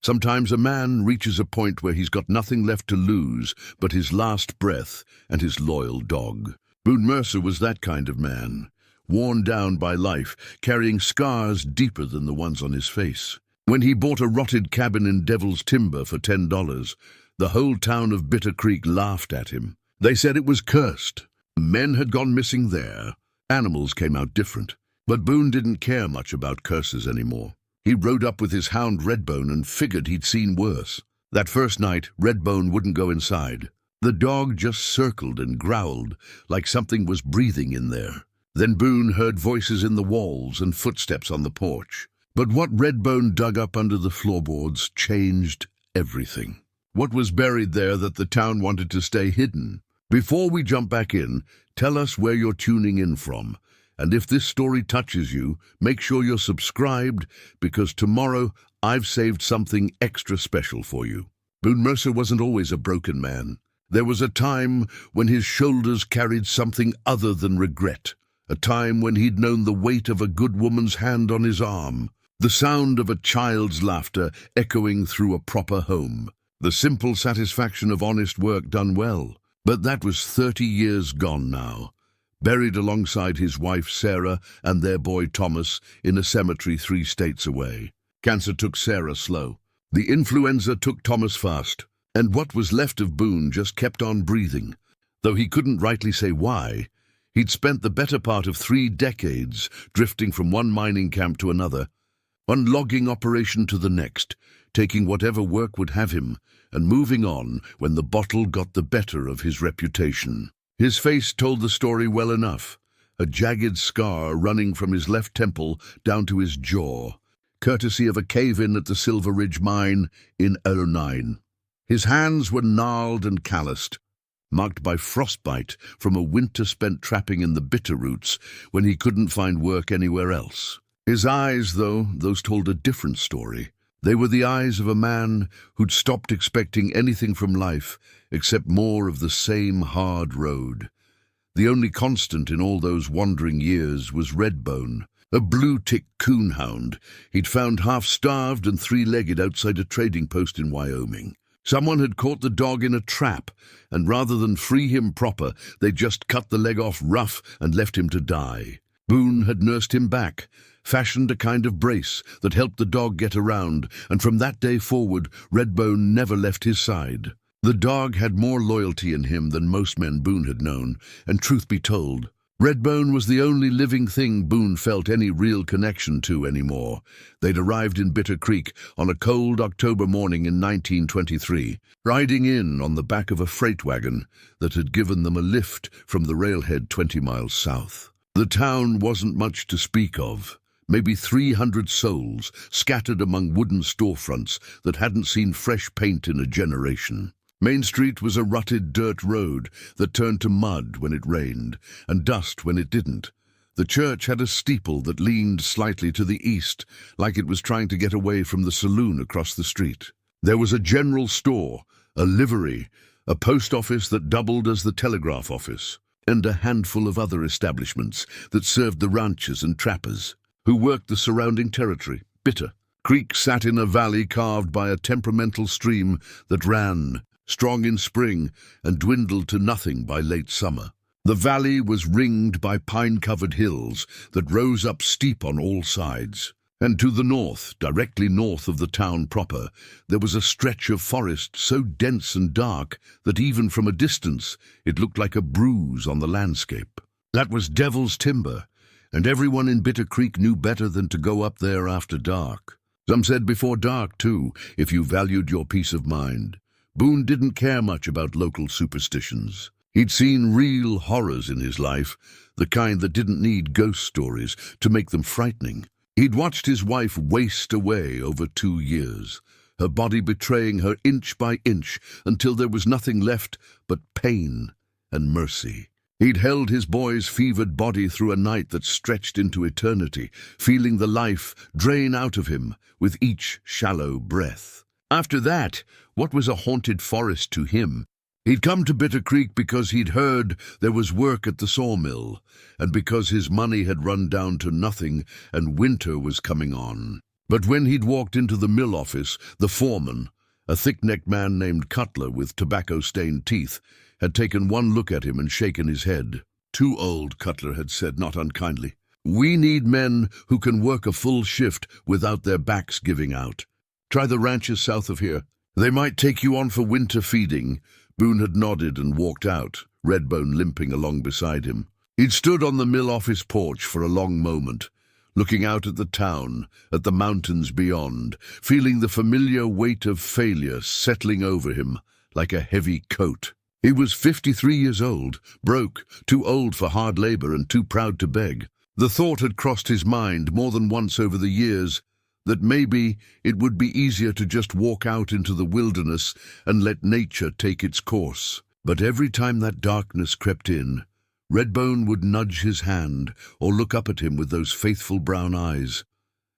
Sometimes a man reaches a point where he's got nothing left to lose but his last breath and his loyal dog. Boone Mercer was that kind of man, worn down by life, carrying scars deeper than the ones on his face. When he bought a rotted cabin in Devil's Timber for $10, the whole town of Bitter Creek laughed at him. They said it was cursed. Men had gone missing there. Animals came out different. But Boone didn't care much about curses anymore. He rode up with his hound Redbone and figured he'd seen worse. That first night, Redbone wouldn't go inside. The dog just circled and growled like something was breathing in there. Then Boone heard voices in the walls and footsteps on the porch. But what Redbone dug up under the floorboards changed everything. What was buried there that the town wanted to stay hidden? Before we jump back in, tell us where you're tuning in from. And if this story touches you, make sure you're subscribed, because tomorrow I've saved something extra special for you. Boone Mercer wasn't always a broken man. There was a time when his shoulders carried something other than regret. A time when he'd known the weight of a good woman's hand on his arm. The sound of a child's laughter echoing through a proper home. The simple satisfaction of honest work done well. But that was 30 years gone now. Buried alongside his wife Sarah and their boy Thomas in a cemetery 3 states away. Cancer took Sarah slow. The influenza took Thomas fast. And what was left of Boone just kept on breathing. Though he couldn't rightly say why, he'd spent the better part of 3 decades drifting from one mining camp to another, one logging operation to the next, taking whatever work would have him, and moving on when the bottle got the better of his reputation. His face told the story well enough, a jagged scar running from his left temple down to his jaw, courtesy of a cave-in at the Silver Ridge mine in '09. His hands were gnarled and calloused, marked by frostbite from a winter spent trapping in the bitter roots when he couldn't find work anywhere else. His eyes, though, those told a different story. They were the eyes of a man who'd stopped expecting anything from life except more of the same hard road. The only constant in all those wandering years was Redbone, a blue-tick coonhound he'd found half-starved and 3-legged outside a trading post in Wyoming. Someone had caught the dog in a trap, and rather than free him proper, they'd just cut the leg off rough and left him to die. Boone had nursed him back, fashioned a kind of brace that helped the dog get around, and from that day forward, Redbone never left his side. The dog had more loyalty in him than most men Boone had known, and truth be told, Redbone was the only living thing Boone felt any real connection to anymore. They'd arrived in Bitter Creek on a cold October morning in 1923, riding in on the back of a freight wagon that had given them a lift from the railhead 20 miles south. The town wasn't much to speak of. Maybe 300 souls scattered among wooden storefronts that hadn't seen fresh paint in a generation. Main Street was a rutted dirt road that turned to mud when it rained and dust when it didn't. The church had a steeple that leaned slightly to the east, like it was trying to get away from the saloon across the street. There was a general store, a livery, a post office that doubled as the telegraph office, and a handful of other establishments that served the ranchers and trappers who worked the surrounding territory. Bitter Creek sat in a valley carved by a temperamental stream that ran, strong in spring, and dwindled to nothing by late summer. The valley was ringed by pine-covered hills that rose up steep on all sides. And to the north, directly north of the town proper, there was a stretch of forest so dense and dark that even from a distance it looked like a bruise on the landscape. That was Devil's Timber, and everyone in Bitter Creek knew better than to go up there after dark. Some said before dark, too, if you valued your peace of mind. Boone didn't care much about local superstitions. He'd seen real horrors in his life, the kind that didn't need ghost stories to make them frightening. He'd watched his wife waste away over 2 years, her body betraying her inch by inch until there was nothing left but pain and mercy. He'd held his boy's fevered body through a night that stretched into eternity, feeling the life drain out of him with each shallow breath. After that, what was a haunted forest to him? He'd come to Bitter Creek because he'd heard there was work at the sawmill, and because his money had run down to nothing and winter was coming on. But when he'd walked into the mill office, the foreman, a thick-necked man named Cutler with tobacco-stained teeth, had taken one look at him and shaken his head. "Too old," Cutler had said, not unkindly. "We need men who can work a full shift without their backs giving out. Try the ranches south of here. They might take you on for winter feeding." Boone had nodded and walked out, Redbone limping along beside him. He'd stood on the mill office porch for a long moment, looking out at the town, at the mountains beyond, feeling the familiar weight of failure settling over him like a heavy coat. He was 53 years old, broke, too old for hard labor and too proud to beg. The thought had crossed his mind more than once over the years that maybe it would be easier to just walk out into the wilderness and let nature take its course. But every time that darkness crept in, Redbone would nudge his hand or look up at him with those faithful brown eyes,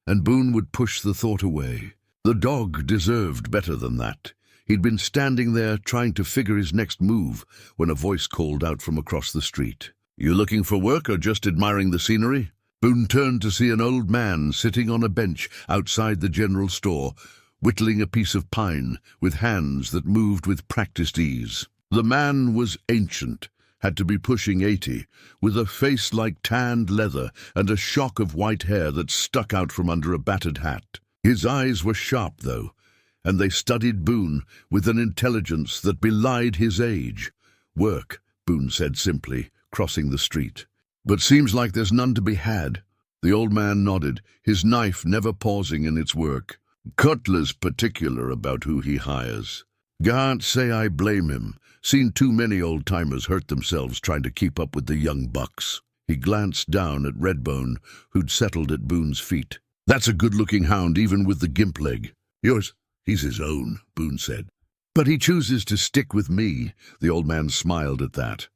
and Boone would push the thought away. The dog deserved better than that. He'd been standing there trying to figure his next move when a voice called out from across the street. "You looking for work or just admiring the scenery?" Boone turned to see an old man sitting on a bench outside the general store, whittling a piece of pine with hands that moved with practiced ease. The man was ancient, had to be pushing 80, with a face like tanned leather and a shock of white hair that stuck out from under a battered hat. His eyes were sharp, though, and they studied Boone with an intelligence that belied his age. "Work," Boone said simply, crossing the street. "But seems like there's none to be had." The old man nodded, his knife never pausing in its work. "Cutler's particular about who he hires. Can't say I blame him. Seen too many old-timers hurt themselves trying to keep up with the young bucks." He glanced down at Redbone, who'd settled at Boone's feet. "That's a good-looking hound, even with the gimp leg." "Yours?" "He's his own," Boone said. "But he chooses to stick with me." The old man smiled at that.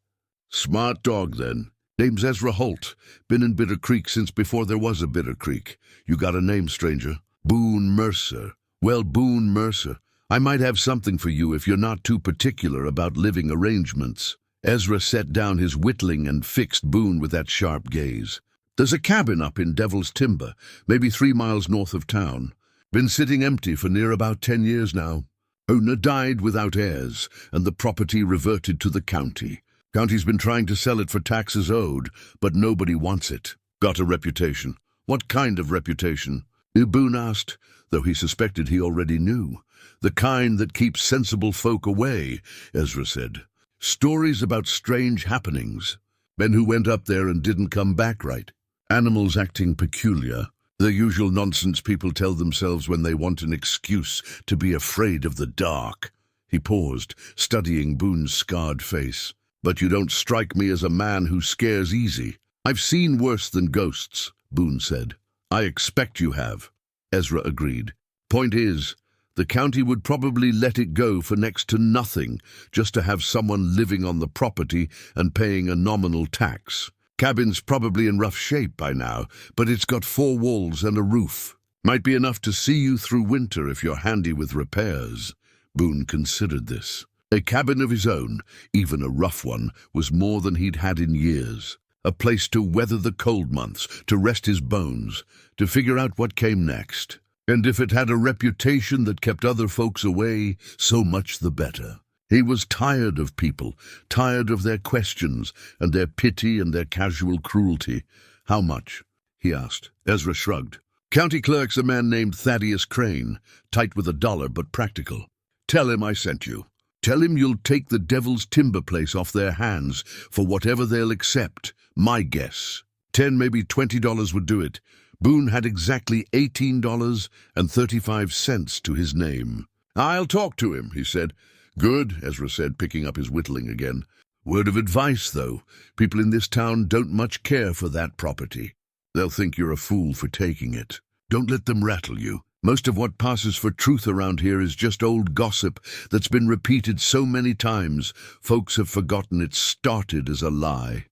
"Smart dog, then. Name's Ezra Holt. Been in Bitter Creek since before there was a Bitter Creek. You got a name, stranger?" "Boone Mercer." "Well, Boone Mercer, I might have something for you if you're not too particular about living arrangements." Ezra set down his whittling and fixed Boone with that sharp gaze. "There's a cabin up in Devil's Timber, maybe 3 miles north of town. Been sitting empty for near about 10 years now. Owner died without heirs, and the property reverted to the county. County's been trying to sell it for taxes owed, but nobody wants it. Got a reputation." "What kind of reputation?" Boone asked, though he suspected he already knew. "The kind that keeps sensible folk away," Ezra said. "Stories about strange happenings. Men who went up there and didn't come back right. Animals acting peculiar. The usual nonsense people tell themselves when they want an excuse to be afraid of the dark." He paused, studying Boone's scarred face. "But you don't strike me as a man who scares easy." "I've seen worse than ghosts," Boone said. "I expect you have," Ezra agreed. "Point is, the county would probably let it go for next to nothing just to have someone living on the property and paying a nominal tax. Cabin's probably in rough shape by now, but it's got 4 walls and a roof. Might be enough to see you through winter if you're handy with repairs." Boone considered this. A cabin of his own, even a rough one, was more than he'd had in years. A place to weather the cold months, to rest his bones, to figure out what came next. And if it had a reputation that kept other folks away, so much the better. He was tired of people, tired of their questions and their pity and their casual cruelty. "How much?" he asked. Ezra shrugged. "County clerk's a man named Thaddeus Crane, tight with $1 but practical. Tell him I sent you. Tell him you'll take the Devil's Timber place off their hands for whatever they'll accept. My guess, $10, maybe $20 would do it." Boone had exactly $18.35 to his name. "I'll talk to him," he said. "Good," Ezra said, picking up his whittling again. "Word of advice, though. People in this town don't much care for that property. They'll think you're a fool for taking it. Don't let them rattle you. Most of what passes for truth around here is just old gossip that's been repeated so many times, folks have forgotten it started as a lie."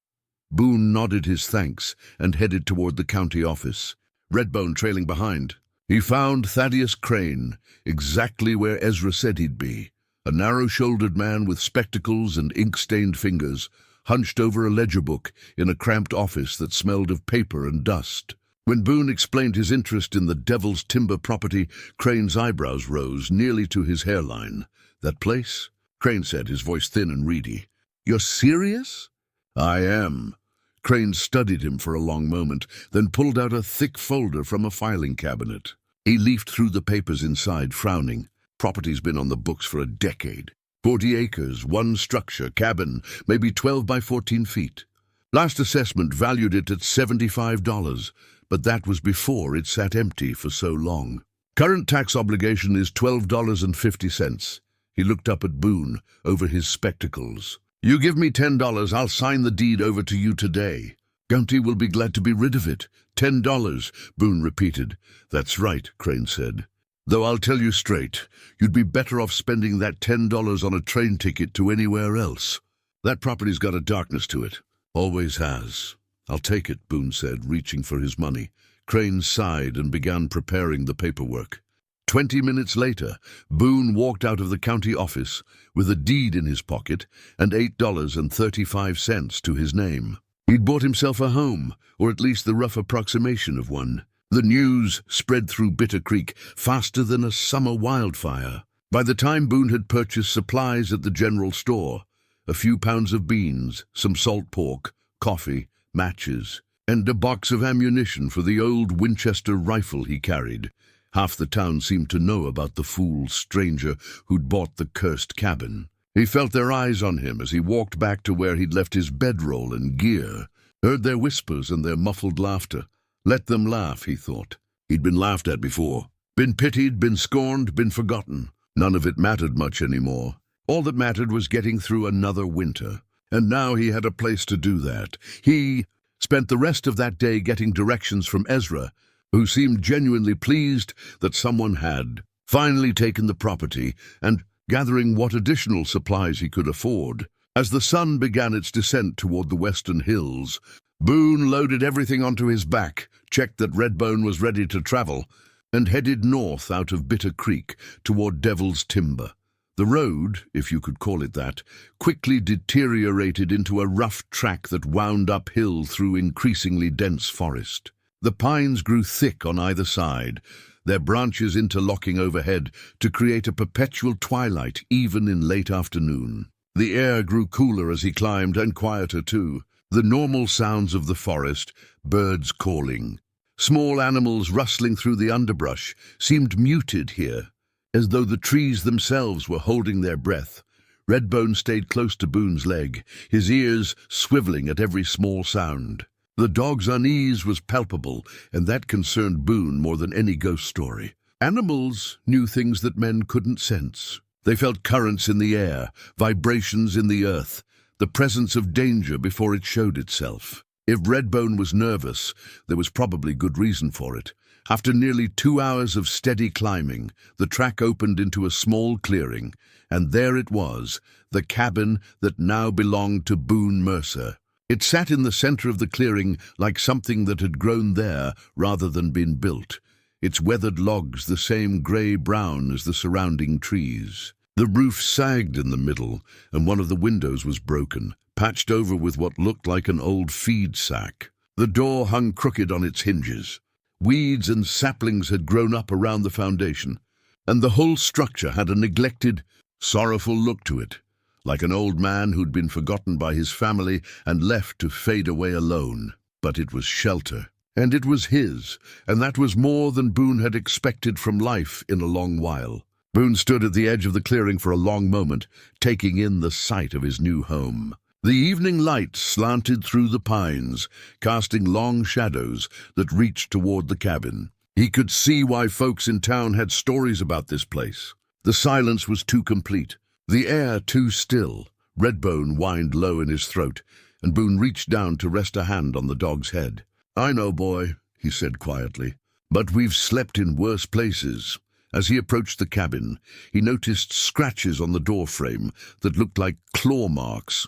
Boone nodded his thanks and headed toward the county office, Redbone trailing behind. He found Thaddeus Crane, exactly where Ezra said he'd be, a narrow-shouldered man with spectacles and ink-stained fingers, hunched over a ledger book in a cramped office that smelled of paper and dust. When Boone explained his interest in the Devil's Timber property, Crane's eyebrows rose nearly to his hairline. "That place?" Crane said, his voice thin and reedy. "You're serious?" "I am." Crane studied him for a long moment, then pulled out a thick folder from a filing cabinet. He leafed through the papers inside, frowning. Property's been on the books for a decade. 40 acres, one structure, cabin, maybe 12 by 14 feet. Last assessment valued it at $75, but that was before it sat empty for so long. Current tax obligation is $12.50. He looked up at Boone over his spectacles. "You give me $10, I'll sign the deed over to you today. County will be glad to be rid of it." $10, Boone repeated. "That's right," Crane said. "Though I'll tell you straight, you'd be better off spending that $10 on a train ticket to anywhere else. That property's got a darkness to it. Always has." "I'll take it," Boone said, reaching for his money. Crane sighed and began preparing the paperwork. 20 minutes later, Boone walked out of the county office with a deed in his pocket and $8.35 to his name. He'd bought himself a home, or at least the rough approximation of one. The news spread through Bitter Creek faster than a summer wildfire. By the time Boone had purchased supplies at the general store, a few pounds of beans, some salt pork, coffee, matches, and a box of ammunition for the old Winchester rifle he carried, half the town seemed to know about the fool stranger who'd bought the cursed cabin. He felt their eyes on him as he walked back to where he'd left his bedroll and gear, heard their whispers and their muffled laughter. Let them laugh, he thought. He'd been laughed at before. Been pitied, been scorned, been forgotten. None of it mattered much anymore. All that mattered was getting through another winter. And now he had a place to do that. He spent the rest of that day getting directions from Ezra, who seemed genuinely pleased that someone had finally taken the property, and gathering what additional supplies he could afford. As the sun began its descent toward the western hills, Boone loaded everything onto his back, checked that Redbone was ready to travel, and headed north out of Bitter Creek toward Devil's Timber. The road, if you could call it that, quickly deteriorated into a rough track that wound uphill through increasingly dense forest. The pines grew thick on either side, their branches interlocking overhead to create a perpetual twilight even in late afternoon. The air grew cooler as he climbed, and quieter too. The normal sounds of the forest, birds calling, small animals rustling through the underbrush, seemed muted here, as though the trees themselves were holding their breath. Redbone stayed close to Boone's leg, his ears swiveling at every small sound. The dog's unease was palpable, and that concerned Boone more than any ghost story. Animals knew things that men couldn't sense. They felt currents in the air, vibrations in the earth, the presence of danger before it showed itself. If Redbone was nervous, there was probably good reason for it. After nearly 2 hours of steady climbing, the track opened into a small clearing, and there it was, the cabin that now belonged to Boone Mercer. It sat in the center of the clearing like something that had grown there rather than been built, its weathered logs the same gray-brown as the surrounding trees. The roof sagged in the middle, and one of the windows was broken, patched over with what looked like an old feed sack. The door hung crooked on its hinges. Weeds and saplings had grown up around the foundation, and the whole structure had a neglected, sorrowful look to it, like an old man who'd been forgotten by his family and left to fade away alone. But it was shelter, and it was his, and that was more than Boone had expected from life in a long while. Boone stood at the edge of the clearing for a long moment, taking in the sight of his new home. The evening light slanted through the pines, casting long shadows that reached toward the cabin. He could see why folks in town had stories about this place. The silence was too complete, the air too still. Redbone whined low in his throat, and Boone reached down to rest a hand on the dog's head. "I know, boy," he said quietly, "but we've slept in worse places." As he approached the cabin, he noticed scratches on the doorframe that looked like claw marks,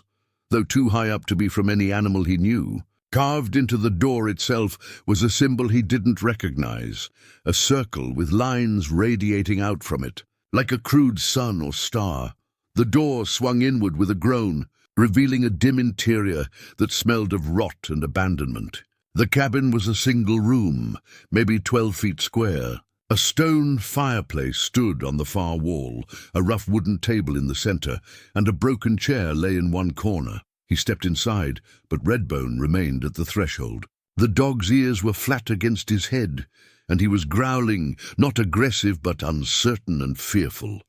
though too high up to be from any animal he knew. Carved into the door itself was a symbol he didn't recognize, a circle with lines radiating out from it, like a crude sun or star. The door swung inward with a groan, revealing a dim interior that smelled of rot and abandonment. The cabin was a single room, maybe 12 feet square. A stone fireplace stood on the far wall, a rough wooden table in the center, and a broken chair lay in one corner. He stepped inside, but Redbone remained at the threshold. The dog's ears were flat against his head, and he was growling, not aggressive but uncertain and fearful.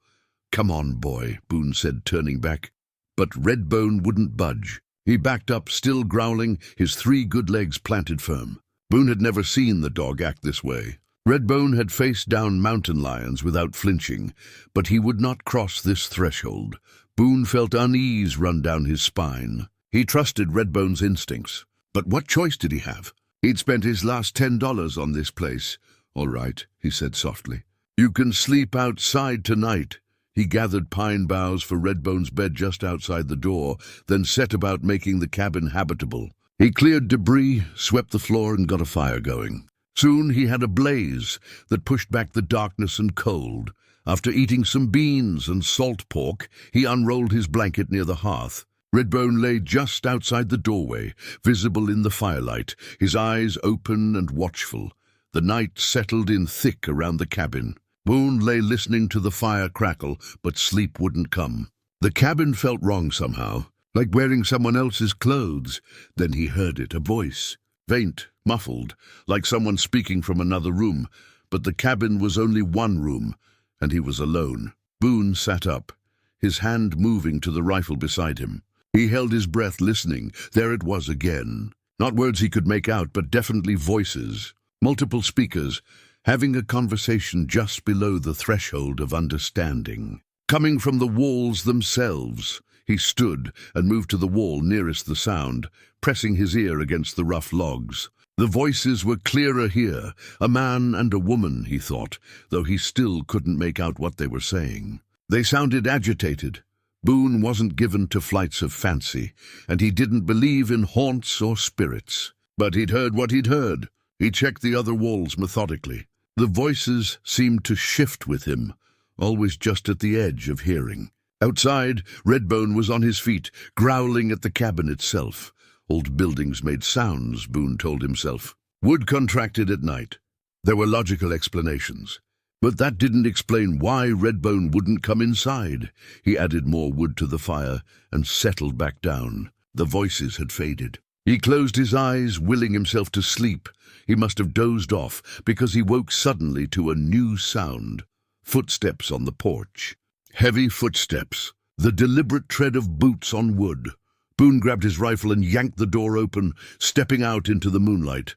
"Come on, boy," Boone said, turning back. But Redbone wouldn't budge. He backed up, still growling, his 3 good legs planted firm. Boone had never seen the dog act this way. Redbone had faced down mountain lions without flinching, but he would not cross this threshold. Boone felt unease run down his spine. He trusted Redbone's instincts. But what choice did he have? He'd spent his last $10 on this place. "All right," he said softly. "You can sleep outside tonight." He gathered pine boughs for Redbone's bed just outside the door, then set about making the cabin habitable. He cleared debris, swept the floor, and got a fire going. Soon he had a blaze that pushed back the darkness and cold. After eating some beans and salt pork, he unrolled his blanket near the hearth. Redbone lay just outside the doorway, visible in the firelight, his eyes open and watchful. The night settled in thick around the cabin. Boone lay listening to the fire crackle, but sleep wouldn't come. The cabin felt wrong somehow, like wearing someone else's clothes. Then he heard it, a voice, faint, muffled, like someone speaking from another room. But the cabin was only one room, and he was alone. Boone sat up, his hand moving to the rifle beside him. He held his breath, listening. There it was again. Not words he could make out, but definitely voices. Multiple speakers, having a conversation just below the threshold of understanding. Coming from the walls themselves. He stood and moved to the wall nearest the sound, pressing his ear against the rough logs. The voices were clearer here, a man and a woman, he thought, though he still couldn't make out what they were saying. They sounded agitated. Boone wasn't given to flights of fancy, and he didn't believe in haunts or spirits. But he'd heard what he'd heard. He checked the other walls methodically. The voices seemed to shift with him, always just at the edge of hearing. Outside, Redbone was on his feet, growling at the cabin itself. Old buildings made sounds, Boone told himself. Wood contracted at night. There were logical explanations. But that didn't explain why Redbone wouldn't come inside. He added more wood to the fire and settled back down. The voices had faded. He closed his eyes, willing himself to sleep. He must have dozed off, because he woke suddenly to a new sound. Footsteps on the porch. Heavy footsteps. The deliberate tread of boots on wood. Boone grabbed his rifle and yanked the door open, stepping out into the moonlight.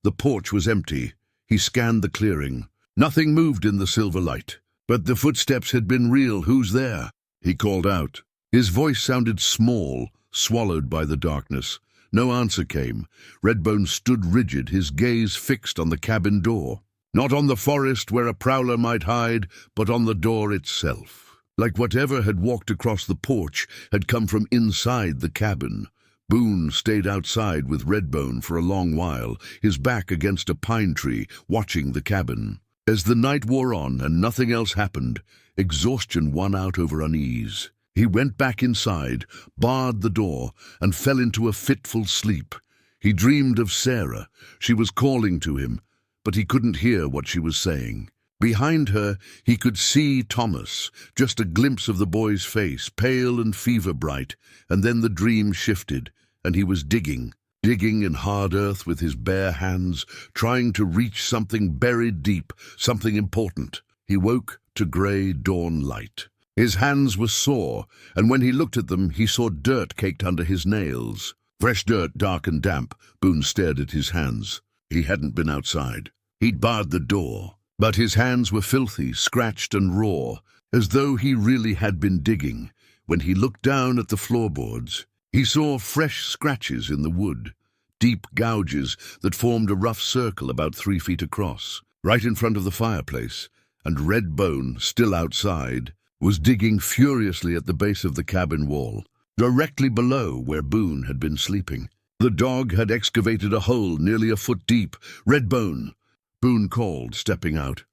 The porch was empty. He scanned the clearing. Nothing moved in the silver light. But the footsteps had been real. "Who's there?" he called out. His voice sounded small, swallowed by the darkness. No answer came. Redbone stood rigid, his gaze fixed on the cabin door. Not on the forest where a prowler might hide, but on the door itself. Like whatever had walked across the porch had come from inside the cabin. Boone stayed outside with Redbone for a long while, his back against a pine tree, watching the cabin. As the night wore on and nothing else happened, exhaustion won out over unease. He went back inside, barred the door, and fell into a fitful sleep. He dreamed of Sarah. She was calling to him, but he couldn't hear what she was saying. Behind her, he could see Thomas, just a glimpse of the boy's face, pale and fever-bright, and then the dream shifted, and he was digging in hard earth with his bare hands, trying to reach something buried deep, something important. He woke to grey dawn light. His hands were sore, and when he looked at them, he saw dirt caked under his nails. Fresh dirt, dark and damp. Boone stared at his hands. He hadn't been outside. He'd barred the door, but his hands were filthy, scratched and raw, as though he really had been digging. When he looked down at the floorboards, he saw fresh scratches in the wood, deep gouges that formed a rough circle about 3 feet across. Right in front of the fireplace, and Redbone, still outside, was digging furiously at the base of the cabin wall, directly below where Boone had been sleeping. The dog had excavated a hole nearly a foot deep. "Redbone!" Boone called, stepping out.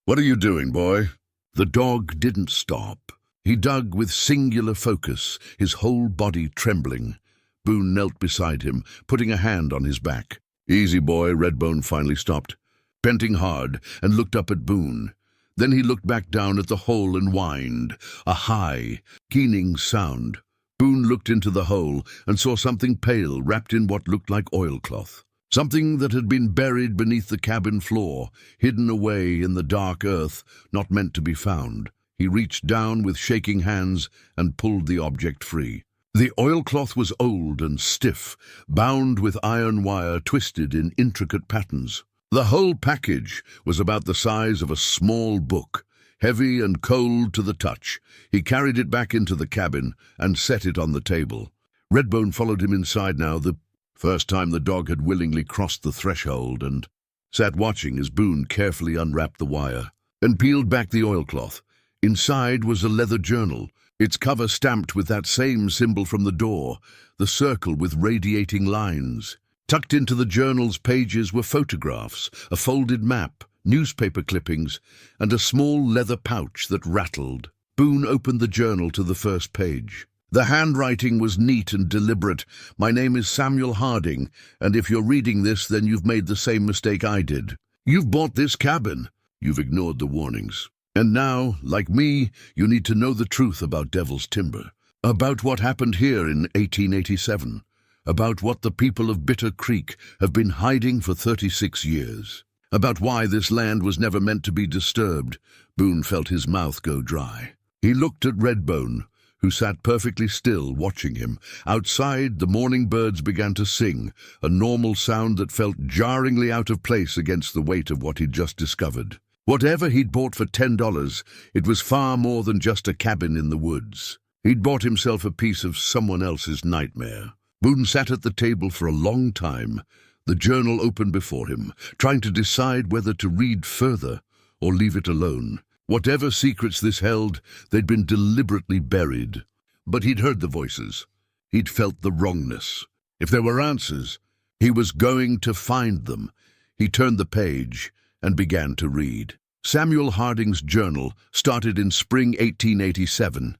"What are you doing, boy?" The dog didn't stop. He dug with singular focus, his whole body trembling. Boone knelt beside him, putting a hand on his back. Easy, boy. Redbone finally stopped, panting hard, and looked up at Boone. Then he looked back down at the hole and whined, a high, keening sound. Boone looked into the hole and saw something pale wrapped in what looked like oilcloth. Something that had been buried beneath the cabin floor, hidden away in the dark earth, not meant to be found. He reached down with shaking hands and pulled the object free. The oilcloth was old and stiff, bound with iron wire twisted in intricate patterns. The whole package was about the size of a small book, heavy and cold to the touch. He carried it back into the cabin and set it on the table. Redbone followed him inside now, the first time the dog had willingly crossed the threshold, and sat watching as Boone carefully unwrapped the wire and peeled back the oilcloth. Inside was a leather journal, its cover stamped with that same symbol from the door, the circle with radiating lines. Tucked into the journal's pages were photographs, a folded map, newspaper clippings, and a small leather pouch that rattled. Boone opened the journal to the first page. The handwriting was neat and deliberate. "My name is Samuel Harding, and if you're reading this, then you've made the same mistake I did. You've bought this cabin. You've ignored the warnings. And now, like me, you need to know the truth about Devil's Timber, about what happened here in 1887, about what the people of Bitter Creek have been hiding for 36 years, about why this land was never meant to be disturbed." Boone felt his mouth go dry. He looked at Redbone, who sat perfectly still, watching him. Outside, the morning birds began to sing, a normal sound that felt jarringly out of place against the weight of what he'd just discovered. Whatever he'd bought for $10, it was far more than just a cabin in the woods. He'd bought himself a piece of someone else's nightmare. Boone sat at the table for a long time, the journal open before him, trying to decide whether to read further or leave it alone. Whatever secrets this held, they'd been deliberately buried. But he'd heard the voices. He'd felt the wrongness. If there were answers, he was going to find them. He turned the page and began to read. Samuel Harding's journal started in spring 1887.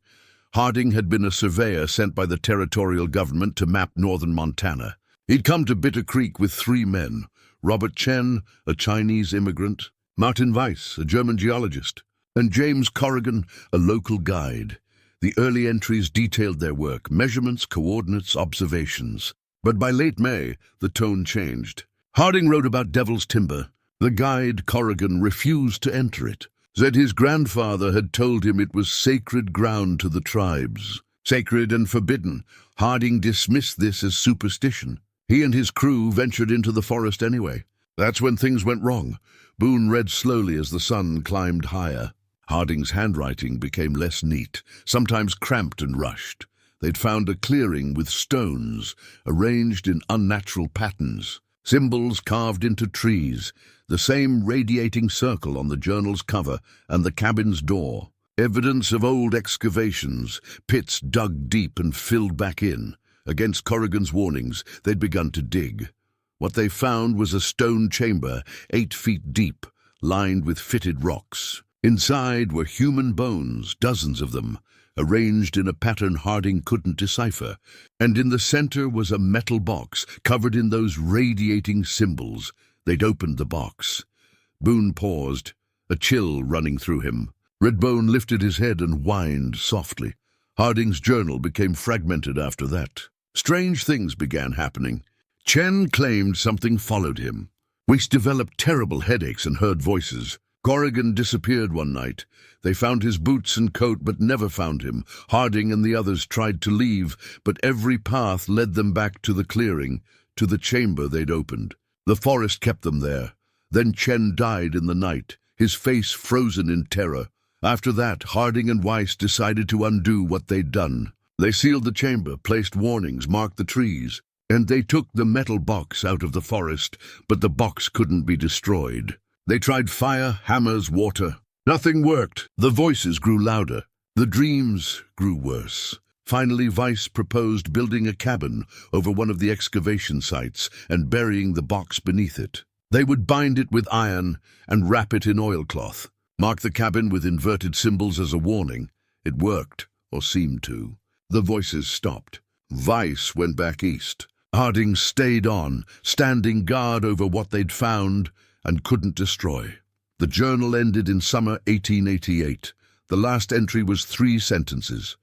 Harding had been a surveyor sent by the territorial government to map northern Montana. He'd come to Bitter Creek with 3 men: Robert Chen, a Chinese immigrant, Martin Weiss, a German geologist, and James Corrigan, a local guide. The early entries detailed their work, measurements, coordinates, observations. But by late May, the tone changed. Harding wrote about Devil's Timber. The guide, Corrigan, refused to enter it, said his grandfather had told him it was sacred ground to the tribes. Sacred and forbidden. Harding dismissed this as superstition. He and his crew ventured into the forest anyway. That's when things went wrong. Boone read slowly as the sun climbed higher. Harding's handwriting became less neat, sometimes cramped and rushed. They'd found a clearing with stones, arranged in unnatural patterns, symbols carved into trees, the same radiating circle on the journal's cover and the cabin's door. Evidence of old excavations, pits dug deep and filled back in. Against Corrigan's warnings, they'd begun to dig. What they found was a stone chamber, 8 feet deep, lined with fitted rocks. Inside were human bones, dozens of them, arranged in a pattern Harding couldn't decipher. And in the center was a metal box, covered in those radiating symbols. They'd opened the box. Boone paused, a chill running through him. Redbone lifted his head and whined softly. Harding's journal became fragmented after that. Strange things began happening. Chen claimed something followed him. Weiss developed terrible headaches and heard voices. Corrigan disappeared one night. They found his boots and coat but never found him. Harding and the others tried to leave, but every path led them back to the clearing, to the chamber they'd opened. The forest kept them there. Then Chen died in the night, his face frozen in terror. After that, Harding and Weiss decided to undo what they'd done. They sealed the chamber, placed warnings, marked the trees, and they took the metal box out of the forest, but the box couldn't be destroyed. They tried fire, hammers, water. Nothing worked. The voices grew louder. The dreams grew worse. Finally, Weiss proposed building a cabin over one of the excavation sites and burying the box beneath it. They would bind it with iron and wrap it in oilcloth. Mark the cabin with inverted symbols as a warning. It worked, or seemed to. The voices stopped. Weiss went back east. Harding stayed on, standing guard over what they'd found and couldn't destroy. The journal ended in summer 1888. The last entry was 3 sentences.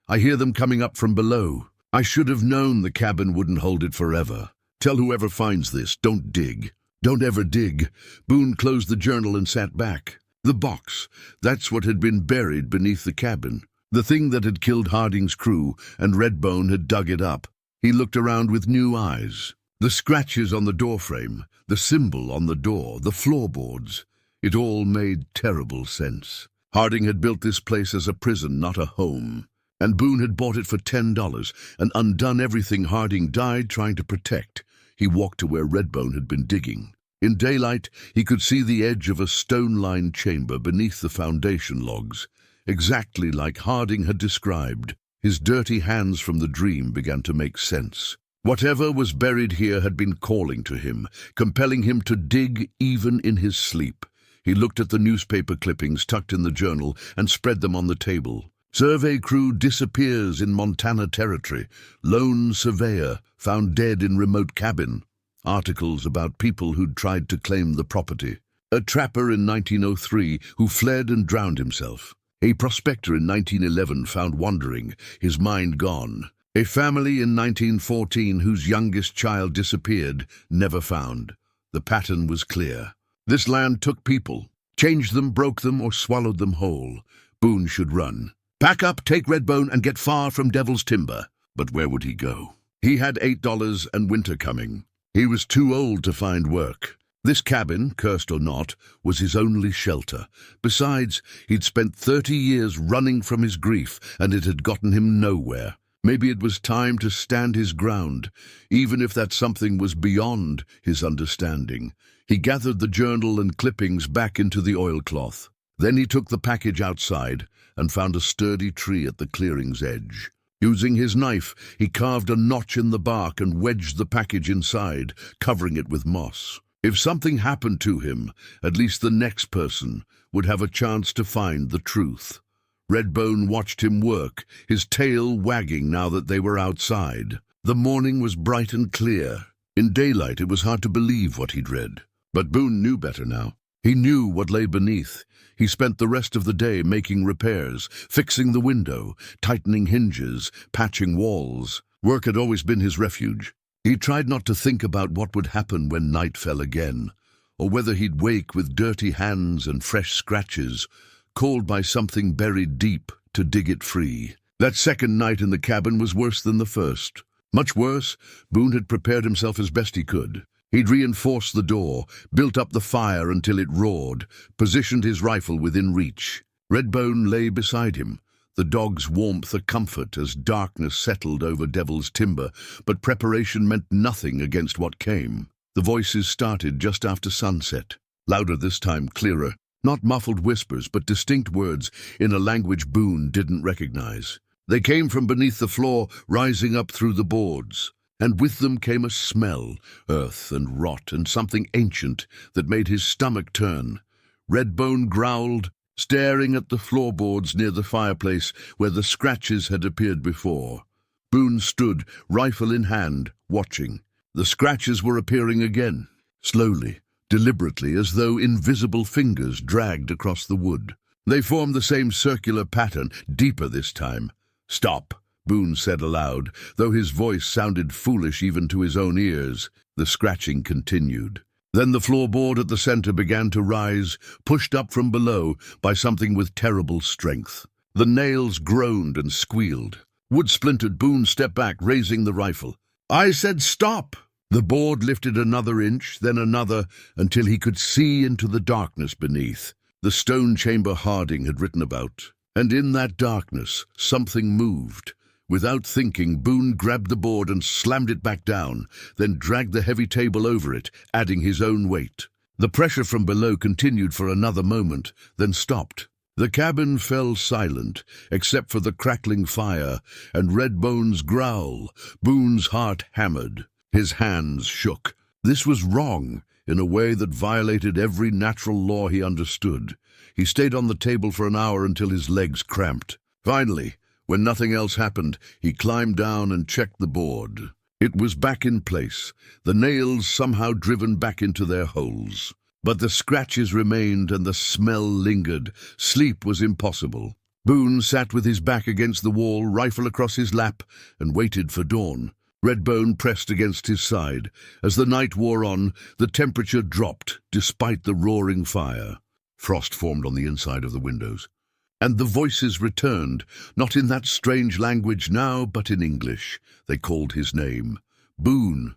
I hear them coming up from below. I should have known the cabin wouldn't hold it forever. Tell whoever finds this, don't dig. Don't ever dig. Boone closed the journal and sat back. The box, that's what had been buried beneath the cabin. The thing that had killed Harding's crew, and Redbone had dug it up. He looked around with new eyes. The scratches on the doorframe, the symbol on the door, the floorboards. It all made terrible sense. Harding had built this place as a prison, not a home. And Boone had bought it for $10 and undone everything Harding died trying to protect. He walked to where Redbone had been digging. In daylight, he could see the edge of a stone-lined chamber beneath the foundation logs, exactly like Harding had described. His dirty hands from the dream began to make sense. Whatever was buried here had been calling to him, compelling him to dig even in his sleep. He looked at the newspaper clippings tucked in the journal and spread them on the table. Survey crew disappears in Montana Territory. Lone surveyor found dead in remote cabin. Articles about people who'd tried to claim the property. A trapper in 1903 who fled and drowned himself. A prospector in 1911 found wandering, his mind gone. A family in 1914 whose youngest child disappeared, never found. The pattern was clear. This land took people, changed them, broke them, or swallowed them whole. Boone should run. Pack up, take Redbone, and get far from Devil's Timber. But where would he go? He had $8 and winter coming. He was too old to find work. This cabin, cursed or not, was his only shelter. Besides, he'd spent 30 years running from his grief, and it had gotten him nowhere. Maybe it was time to stand his ground, even if that something was beyond his understanding. He gathered the journal and clippings back into the oilcloth. Then he took the package outside and found a sturdy tree at the clearing's edge. Using his knife, he carved a notch in the bark and wedged the package inside, covering it with moss. If something happened to him, at least the next person would have a chance to find the truth. Redbone watched him work, his tail wagging now that they were outside. The morning was bright and clear. In daylight, it was hard to believe what he'd read. But Boone knew better now. He knew what lay beneath. He spent the rest of the day making repairs, fixing the window, tightening hinges, patching walls. Work had always been his refuge. He tried not to think about what would happen when night fell again, or whether he'd wake with dirty hands and fresh scratches, called by something buried deep to dig it free. That second night in the cabin was worse than the first. Much worse. Boone had prepared himself as best he could. He'd reinforced the door, built up the fire until it roared, positioned his rifle within reach. Redbone lay beside him, the dog's warmth a comfort as darkness settled over Devil's Timber, but preparation meant nothing against what came. The voices started just after sunset, louder this time, clearer, not muffled whispers, but distinct words in a language Boone didn't recognize. They came from beneath the floor, rising up through the boards. And with them came a smell, earth and rot, and something ancient that made his stomach turn. Redbone growled, staring at the floorboards near the fireplace where the scratches had appeared before. Boone stood, rifle in hand, watching. The scratches were appearing again, slowly, deliberately, as though invisible fingers dragged across the wood. They formed the same circular pattern, deeper this time. "Stop," Boone said aloud, though his voice sounded foolish even to his own ears. The scratching continued. Then the floorboard at the center began to rise, pushed up from below by something with terrible strength. The nails groaned and squealed. Wood splintered. Boone stepped back, raising the rifle. "I said stop!" The board lifted another inch, then another, until he could see into the darkness beneath. The stone chamber Harding had written about. And in that darkness, something moved. Without thinking, Boone grabbed the board and slammed it back down, then dragged the heavy table over it, adding his own weight. The pressure from below continued for another moment, then stopped. The cabin fell silent, except for the crackling fire and Redbone's growl. Boone's heart hammered. His hands shook. This was wrong, in a way that violated every natural law he understood. He stayed on the table for an hour until his legs cramped. Finally, when nothing else happened, he climbed down and checked the board. It was back in place, the nails somehow driven back into their holes. But the scratches remained and the smell lingered. Sleep was impossible. Boone sat with his back against the wall, rifle across his lap, and waited for dawn. Redbone pressed against his side. As the night wore on, the temperature dropped, despite the roaring fire. Frost formed on the inside of the windows. And the voices returned, not in that strange language now, but in English. They called his name. Boone,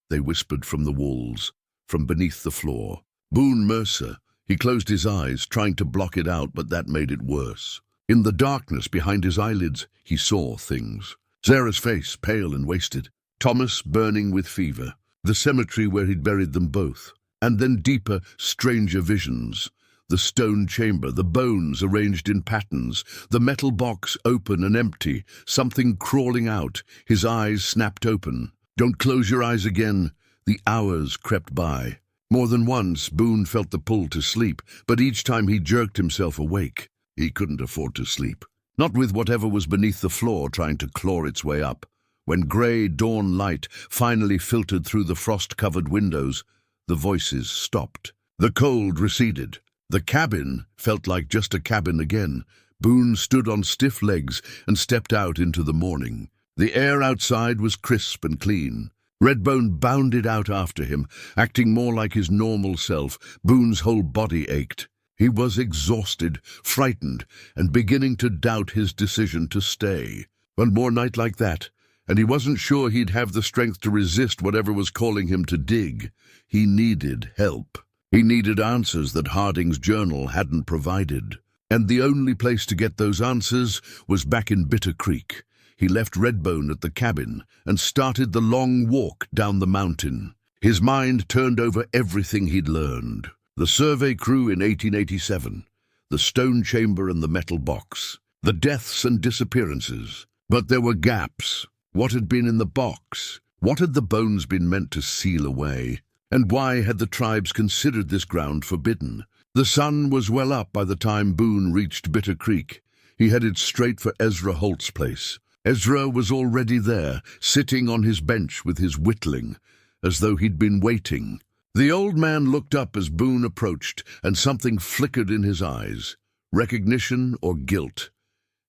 they whispered from the walls, from beneath the floor. Boone Mercer. He closed his eyes, trying to block it out, but that made it worse. In the darkness behind his eyelids, he saw things. Sarah's face, pale and wasted. Thomas burning with fever. The cemetery where he'd buried them both. And then deeper, stranger visions. The stone chamber, the bones arranged in patterns, the metal box open and empty, something crawling out. His eyes snapped open. Don't close your eyes again. The hours crept by. More than once, Boone felt the pull to sleep, but each time he jerked himself awake. He couldn't afford to sleep. Not with whatever was beneath the floor trying to claw its way up. When grey dawn light finally filtered through the frost-covered windows, the voices stopped. The cold receded. The cabin felt like just a cabin again. Boone stood on stiff legs and stepped out into the morning. The air outside was crisp and clean. Redbone bounded out after him, acting more like his normal self. Boone's whole body ached. He was exhausted, frightened, and beginning to doubt his decision to stay. One more night like that, and he wasn't sure he'd have the strength to resist whatever was calling him to dig. He needed help. He needed answers that Harding's journal hadn't provided. And the only place to get those answers was back in Bitter Creek. He left Redbone at the cabin and started the long walk down the mountain. His mind turned over everything he'd learned. The survey crew in 1887, the stone chamber and the metal box, the deaths and disappearances. But there were gaps. What had been in the box? What had the bones been meant to seal away? And why had the tribes considered this ground forbidden? The sun was well up by the time Boone reached Bitter Creek. He headed straight for Ezra Holt's place. Ezra was already there, sitting on his bench with his whittling, as though he'd been waiting. The old man looked up as Boone approached, and something flickered in his eyes. Recognition or guilt.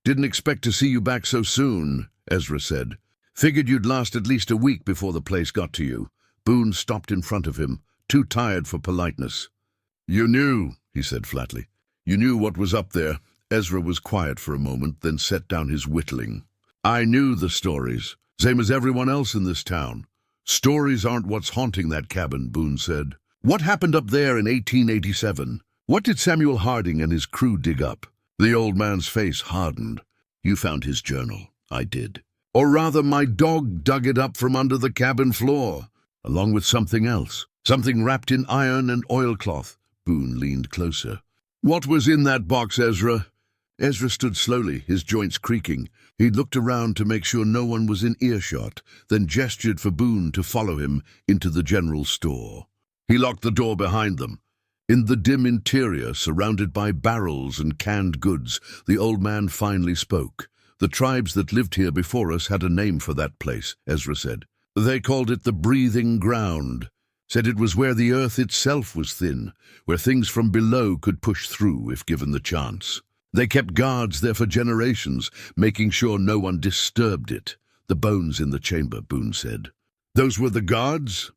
"Didn't expect to see you back so soon," Ezra said. "Figured you'd last at least a week before the place got to you." Boone stopped in front of him, too tired for politeness. "You knew," he said flatly. "You knew what was up there." Ezra was quiet for a moment, then set down his whittling. "I knew the stories, same as everyone else in this town. Stories aren't what's haunting that cabin," Boone said. "What happened up there in 1887? What did Samuel Harding and his crew dig up?" The old man's face hardened. "You found his journal. I did. Or rather, my dog dug it up from under the cabin floor, along with something else. Something wrapped in iron and oilcloth." Boone leaned closer. "What was in that box, Ezra?" Ezra stood slowly, his joints creaking. He looked around to make sure no one was in earshot, then gestured for Boone to follow him into the general store. He locked the door behind them. In the dim interior, surrounded by barrels and canned goods, the old man finally spoke. "The tribes that lived here before us had a name for that place," Ezra said. "They called it the breathing ground. Said it was where the earth itself was thin, where things from below could push through if given the chance. They kept guards there for generations, making sure no one disturbed it." "The bones in the chamber," Boone said. "Those were the guards?"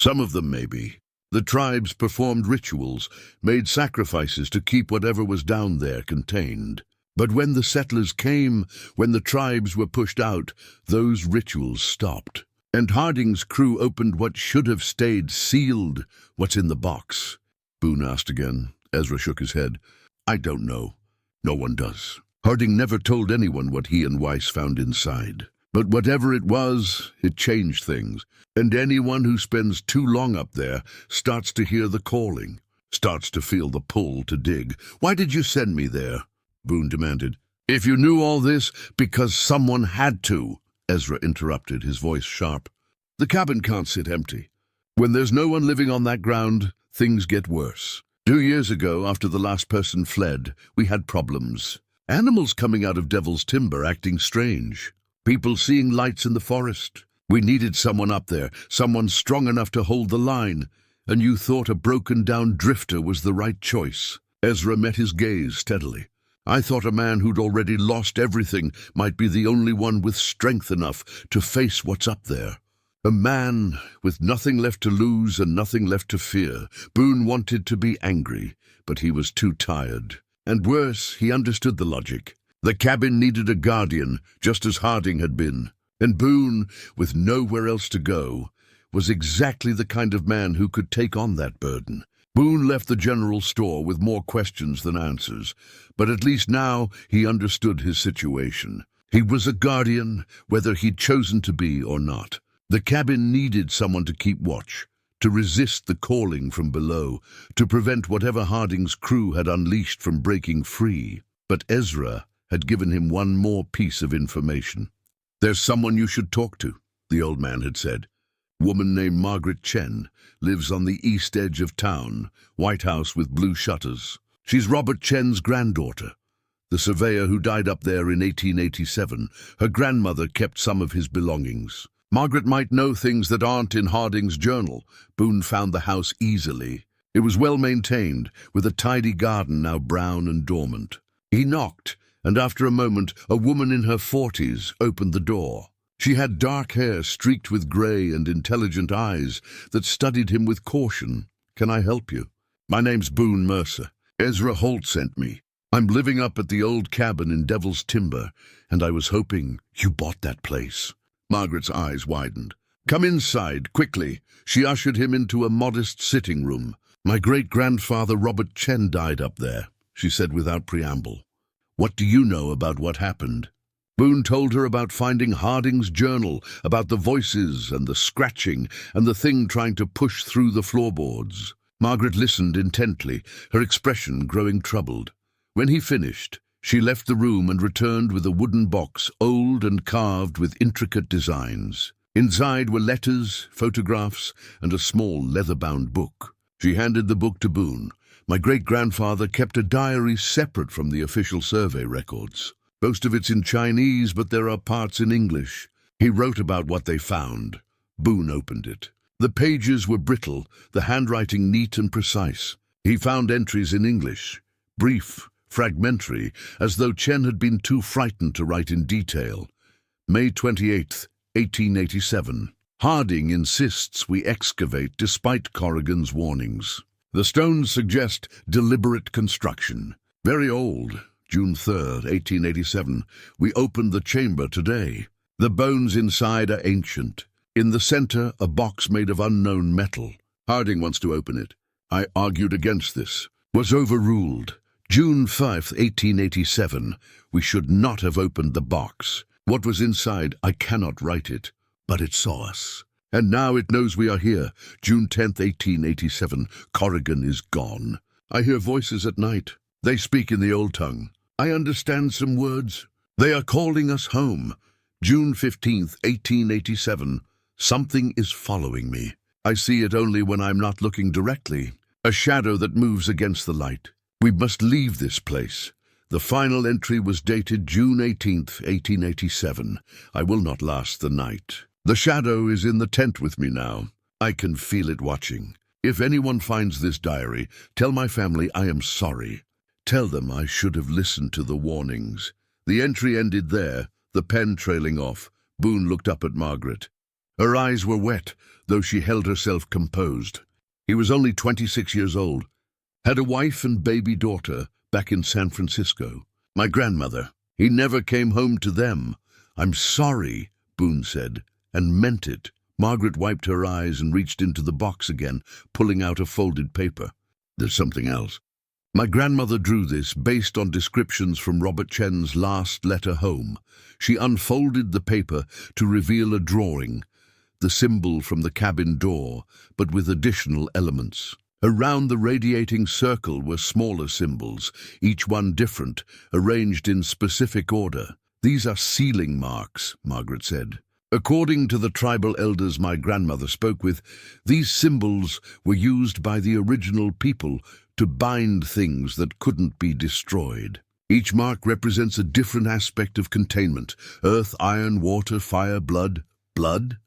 "Some of them, maybe. The tribes performed rituals, made sacrifices to keep whatever was down there contained. But when the settlers came, when the tribes were pushed out, those rituals stopped. And Harding's crew opened what should have stayed sealed." "What's in the box?" Boone asked again. Ezra shook his head. "I don't know. No one does. Harding never told anyone what he and Weiss found inside. But whatever it was, it changed things. And anyone who spends too long up there starts to hear the calling, starts to feel the pull to dig." "Why did you send me there?" Boone demanded. "If you knew all this, because someone had to," Ezra interrupted, his voice sharp. "The cabin can't sit empty. When there's no one living on that ground, things get worse. 2 years ago, after the last person fled, we had problems. Animals coming out of Devil's Timber acting strange. People seeing lights in the forest. We needed someone up there, someone strong enough to hold the line, and you thought a broken-down drifter was the right choice. Ezra met his gaze steadily. I thought a man who'd already lost everything might be the only one with strength enough to face what's up there. A man with nothing left to lose and nothing left to fear. Boone wanted to be angry, but he was too tired. And worse, he understood the logic. The cabin needed a guardian, just as Harding had been. And Boone, with nowhere else to go, was exactly the kind of man who could take on that burden. Boone left the general store with more questions than answers, but at least now he understood his situation. He was a guardian, whether he'd chosen to be or not. The cabin needed someone to keep watch, to resist the calling from below, to prevent whatever Harding's crew had unleashed from breaking free. But Ezra had given him one more piece of information. "There's someone you should talk to," the old man had said. "Woman named Margaret Chen, lives on the east edge of town, white house with blue shutters. She's Robert Chen's granddaughter, the surveyor who died up there in 1887. Her grandmother kept some of his belongings. Margaret might know things that aren't in Harding's journal." Boone found the house easily. It was well maintained, with a tidy garden now brown and dormant. He knocked, and after a moment, a woman in her 40s opened the door. She had dark hair streaked with grey and intelligent eyes that studied him with caution. "Can I help you?" "My name's Boone Mercer. Ezra Holt sent me. I'm living up at the old cabin in Devil's Timber, and I was hoping you bought that place." Margaret's eyes widened. "Come inside, quickly." She ushered him into a modest sitting room. "My great-grandfather Robert Chen died up there," she said without preamble. "What do you know about what happened?" Boone told her about finding Harding's journal, about the voices and the scratching and the thing trying to push through the floorboards. Margaret listened intently, her expression growing troubled. When he finished, she left the room and returned with a wooden box, old and carved with intricate designs. Inside were letters, photographs, and a small leather-bound book. She handed the book to Boone. "My great-grandfather kept a diary separate from the official survey records. Most of it's in Chinese, but there are parts in English." He wrote about what they found. Boone opened it. The pages were brittle, the handwriting neat and precise. He found entries in English, brief, fragmentary, as though Chen had been too frightened to write in detail. May 28th, 1887. "Harding insists we excavate despite Corrigan's warnings. The stones suggest deliberate construction. Very old. June 3rd, 1887. We opened the chamber today. The bones inside are ancient. In the center, a box made of unknown metal. Harding wants to open it. I argued against this. Was overruled. June 5th, 1887. We should not have opened the box. What was inside, I cannot write it, but it saw us. And now it knows we are here. June 10th, 1887. Corrigan is gone. I hear voices at night. They speak in the old tongue. I understand some words. They are calling us home. June 15th, 1887. Something is following me. I see it only when I'm not looking directly. A shadow that moves against the light. We must leave this place. The final entry was dated June 18th, 1887. I will not last the night. The shadow is in the tent with me now. I can feel it watching. If anyone finds this diary, tell my family I am sorry. Tell them I should have listened to the warnings." The entry ended there, the pen trailing off. Boone looked up at Margaret. Her eyes were wet, though she held herself composed. He was only 26 years old. Had a wife and baby daughter back in San Francisco. My grandmother. He never came home to them. "I'm sorry," Boone said, and meant it. Margaret wiped her eyes and reached into the box again, pulling out a folded paper. "There's something else. My grandmother drew this based on descriptions from Robert Chen's last letter home. She unfolded the paper to reveal a drawing, the symbol from the cabin door, but with additional elements. Around the radiating circle were smaller symbols, each one different, arranged in specific order. "These are sealing marks," Margaret said. "According to the tribal elders my grandmother spoke with, these symbols were used by the original people to bind things that couldn't be destroyed. Each mark represents a different aspect of containment: earth, iron, water, fire, blood." "Blood?"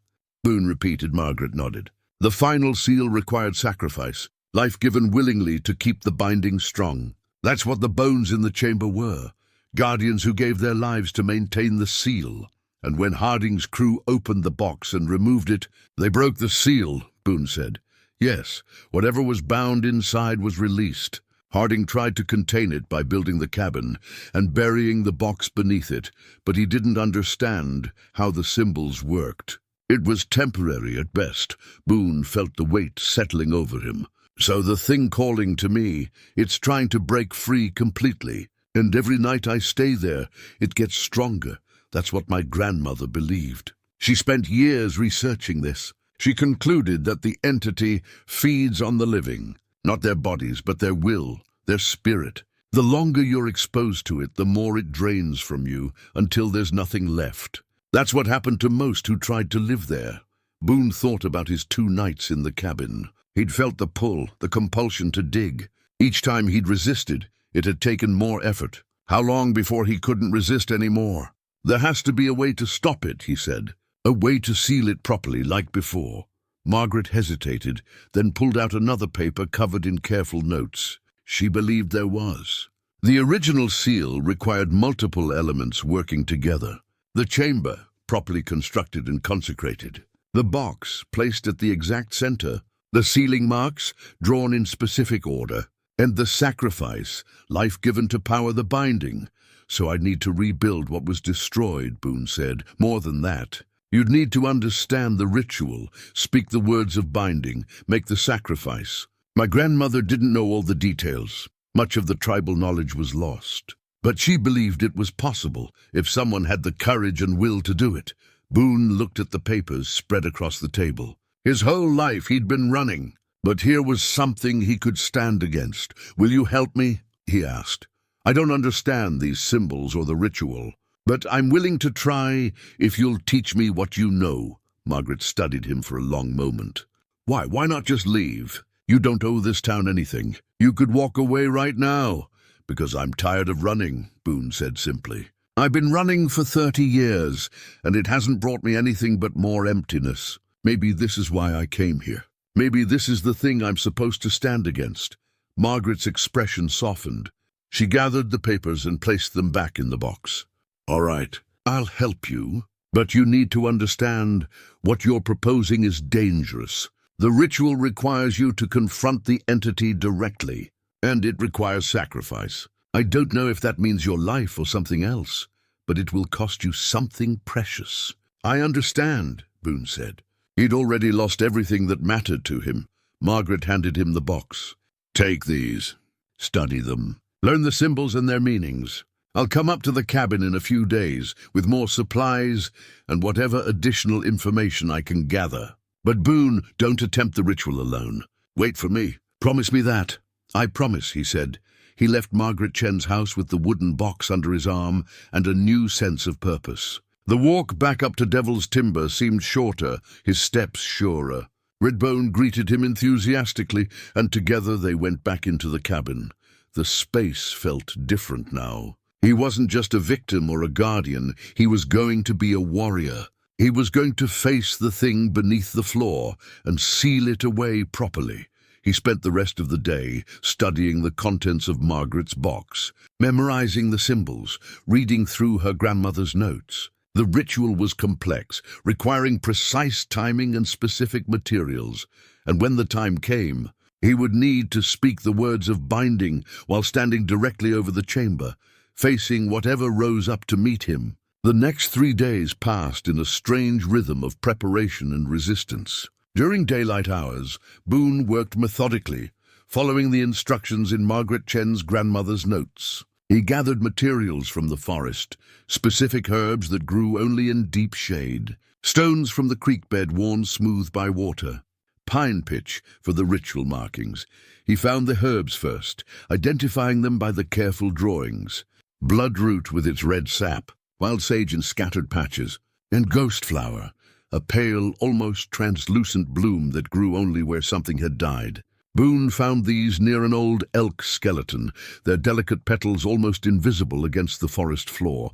Boone repeated. Margaret nodded. The final seal required sacrifice, life given willingly to keep the binding strong. That's what the bones in the chamber were, guardians who gave their lives to maintain the seal. And when Harding's crew opened the box and removed it, they broke the seal, Boone said. Yes, whatever was bound inside was released. Harding tried to contain it by building the cabin and burying the box beneath it, but he didn't understand how the symbols worked. It was temporary at best. Boone felt the weight settling over him. So the thing calling to me, it's trying to break free completely. And every night I stay there, it gets stronger. That's what my grandmother believed. She spent years researching this. She concluded that the entity feeds on the living, not their bodies, but their will, their spirit. The longer you're exposed to it, the more it drains from you until there's nothing left. That's what happened to most who tried to live there. Boone thought about his 2 nights in the cabin. He'd felt the pull, the compulsion to dig. Each time he'd resisted, it had taken more effort. How long before he couldn't resist anymore? There has to be a way to stop it, he said. A way to seal it properly, like before. Margaret hesitated, then pulled out another paper covered in careful notes. She believed there was. The original seal required multiple elements working together. The chamber, properly constructed and consecrated. The box, placed at the exact center. The sealing marks, drawn in specific order. And the sacrifice, life given to power the binding. So I'd need to rebuild what was destroyed, Boone said. More than that. You'd need to understand the ritual, speak the words of binding, make the sacrifice. My grandmother didn't know all the details. Much of the tribal knowledge was lost. But she believed it was possible if someone had the courage and will to do it. Boone looked at the papers spread across the table. His whole life he'd been running. But here was something he could stand against. Will you help me? He asked. I don't understand these symbols or the ritual, but I'm willing to try if you'll teach me what you know. Margaret studied him for a long moment. Why not just leave? You don't owe this town anything. You could walk away right now. Because I'm tired of running, Boone said simply. I've been running for 30 years, and it hasn't brought me anything but more emptiness. Maybe this is why I came here. Maybe this is the thing I'm supposed to stand against. Margaret's expression softened. She gathered the papers and placed them back in the box. All right, I'll help you, but you need to understand what you're proposing is dangerous. The ritual requires you to confront the entity directly, and it requires sacrifice. I don't know if that means your life or something else, but it will cost you something precious. I understand, Boone said. He'd already lost everything that mattered to him. Margaret handed him the box. Take these. Study them. Learn the symbols and their meanings. I'll come up to the cabin in a few days with more supplies and whatever additional information I can gather. But Boone, don't attempt the ritual alone. Wait for me. Promise me that. I promise, he said. He left Margaret Chen's house with the wooden box under his arm and a new sense of purpose. The walk back up to Devil's Timber seemed shorter, his steps surer. Redbone greeted him enthusiastically, and together they went back into the cabin. The space felt different now. He wasn't just a victim or a guardian, he was going to be a warrior. He was going to face the thing beneath the floor and seal it away properly. He spent the rest of the day studying the contents of Margaret's box, memorizing the symbols, reading through her grandmother's notes. The ritual was complex, requiring precise timing and specific materials, and when the time came, he would need to speak the words of binding while standing directly over the chamber, facing whatever rose up to meet him. The next 3 days passed in a strange rhythm of preparation and resistance. During daylight hours, Boone worked methodically, following the instructions in Margaret Chen's grandmother's notes. He gathered materials from the forest, specific herbs that grew only in deep shade, stones from the creek bed worn smooth by water, pine pitch for the ritual markings. He found the herbs first, identifying them by the careful drawings. Bloodroot with its red sap, wild sage in scattered patches, and ghost flower, a pale, almost translucent bloom that grew only where something had died. Boone found these near an old elk skeleton, their delicate petals almost invisible against the forest floor.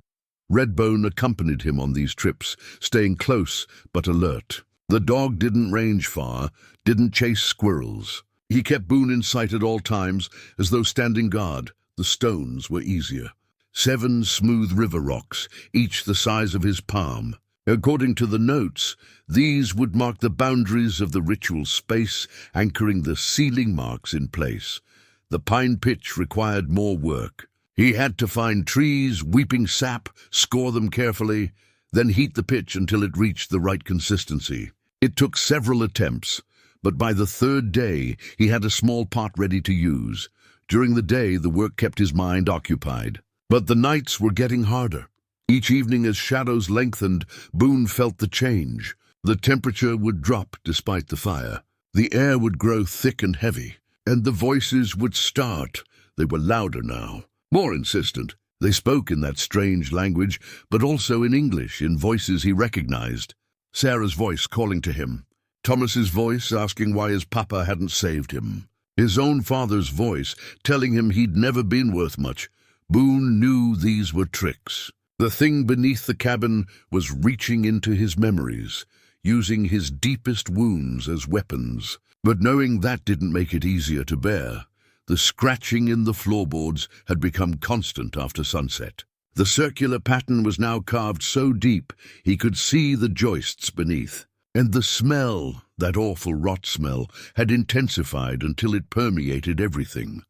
Redbone accompanied him on these trips, staying close but alert. The dog didn't range far, didn't chase squirrels. He kept Boone in sight at all times, as though standing guard. The stones were easier. 7 smooth river rocks, each the size of his palm. According to the notes, these would mark the boundaries of the ritual space, anchoring the sealing marks in place. The pine pitch required more work. He had to find trees, weeping sap, score them carefully, then heat the pitch until it reached the right consistency. It took several attempts, but by the 3rd day he had a small pot ready to use. During the day the work kept his mind occupied. But the nights were getting harder. Each evening as shadows lengthened, Boone felt the change. The temperature would drop despite the fire. The air would grow thick and heavy, and the voices would start. They were louder now, more insistent. They spoke in that strange language, but also in English, in voices he recognized. Sarah's voice calling to him. Thomas's voice asking why his papa hadn't saved him. His own father's voice telling him he'd never been worth much. Boone knew these were tricks. The thing beneath the cabin was reaching into his memories, using his deepest wounds as weapons. But knowing that didn't make it easier to bear. The scratching in the floorboards had become constant after sunset. The circular pattern was now carved so deep he could see the joists beneath. And the smell, that awful rot smell, had intensified until it permeated everything.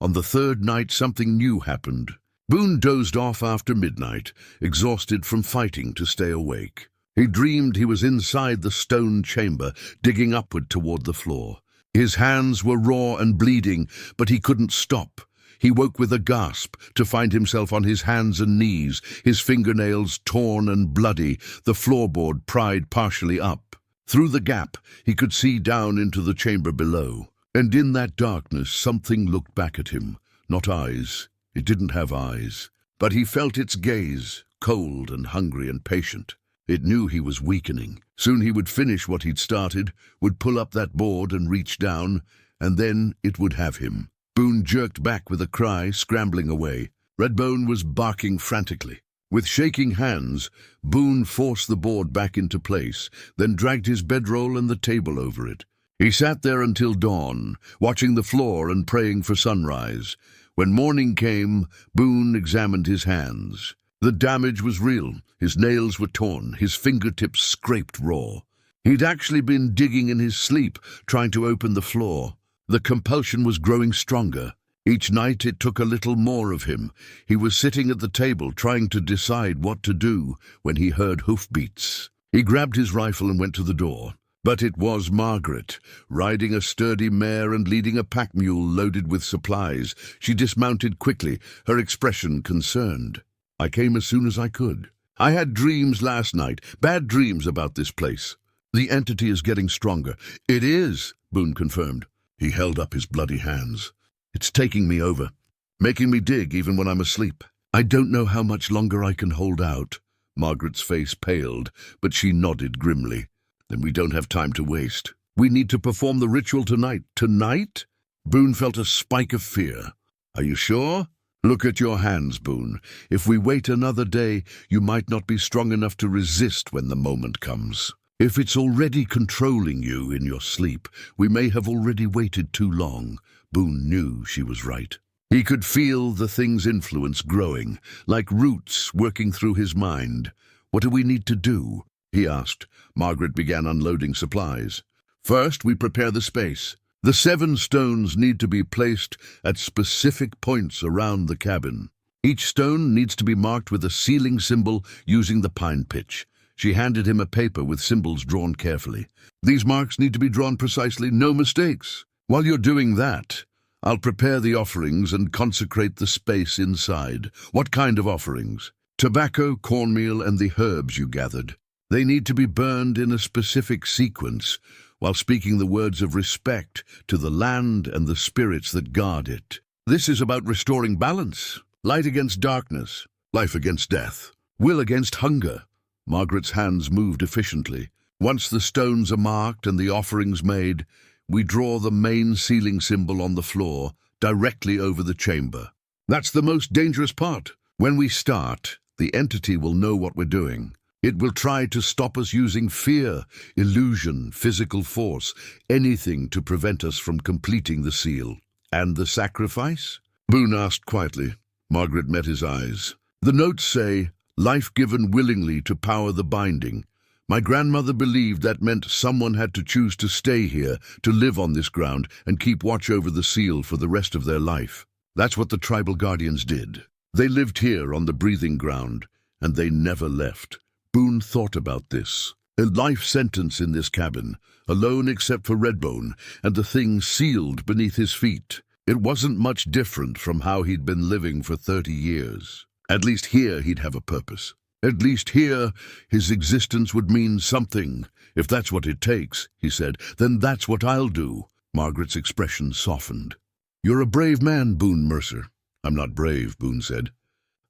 On the 3rd night something new happened. Boone dozed off after midnight, exhausted from fighting to stay awake. He dreamed he was inside the stone chamber, digging upward toward the floor. His hands were raw and bleeding, but he couldn't stop. He woke with a gasp to find himself on his hands and knees, his fingernails torn and bloody, the floorboard pried partially up. Through the gap, he could see down into the chamber below. And in that darkness, something looked back at him. Not eyes. It didn't have eyes. But he felt its gaze, cold and hungry and patient. It knew he was weakening. Soon he would finish what he'd started, would pull up that board and reach down, and then it would have him. Boone jerked back with a cry, scrambling away. Redbone was barking frantically. With shaking hands, Boone forced the board back into place, then dragged his bedroll and the table over it. He sat there until dawn, watching the floor and praying for sunrise. When morning came, Boone examined his hands. The damage was real. His nails were torn, his fingertips scraped raw. He'd actually been digging in his sleep, trying to open the floor. The compulsion was growing stronger. Each night it took a little more of him. He was sitting at the table, trying to decide what to do, when he heard hoofbeats. He grabbed his rifle and went to the door. But it was Margaret, riding a sturdy mare and leading a pack mule loaded with supplies. She dismounted quickly, her expression concerned. I came as soon as I could. I had dreams last night, bad dreams about this place. The entity is getting stronger. It is, Boone confirmed. He held up his bloody hands. It's taking me over, making me dig even when I'm asleep. I don't know how much longer I can hold out. Margaret's face paled, but she nodded grimly. Then we don't have time to waste. We need to perform the ritual tonight. Tonight? Boone felt a spike of fear. Are you sure? Look at your hands, Boone. If we wait another day, you might not be strong enough to resist when the moment comes. If it's already controlling you in your sleep, we may have already waited too long. Boone knew she was right. He could feel the thing's influence growing, like roots working through his mind. What do we need to do? He asked. Margaret began unloading supplies. First, we prepare the space. The 7 stones need to be placed at specific points around the cabin. Each stone needs to be marked with a sealing symbol using the pine pitch. She handed him a paper with symbols drawn carefully. These marks need to be drawn precisely, no mistakes. While you're doing that, I'll prepare the offerings and consecrate the space inside. What kind of offerings? Tobacco, cornmeal, and the herbs you gathered. They need to be burned in a specific sequence, while speaking the words of respect to the land and the spirits that guard it. This is about restoring balance. Light against darkness, life against death, will against hunger. Margaret's hands moved efficiently. Once the stones are marked and the offerings made, we draw the main sealing symbol on the floor, directly over the chamber. That's the most dangerous part. When we start, the entity will know what we're doing. It will try to stop us using fear, illusion, physical force, anything to prevent us from completing the seal. And the sacrifice? Boone asked quietly. Margaret met his eyes. The notes say, life given willingly to power the binding. My grandmother believed that meant someone had to choose to stay here, to live on this ground, and keep watch over the seal for the rest of their life. That's what the tribal guardians did. They lived here on the breathing ground, and they never left. Boone thought about this. A life sentence in this cabin, alone except for Redbone, and the thing sealed beneath his feet. It wasn't much different from how he'd been living for 30 years. At least here he'd have a purpose. At least here his existence would mean something. If that's what it takes, he said, then that's what I'll do. Margaret's expression softened. You're a brave man, Boone Mercer. I'm not brave, Boone said.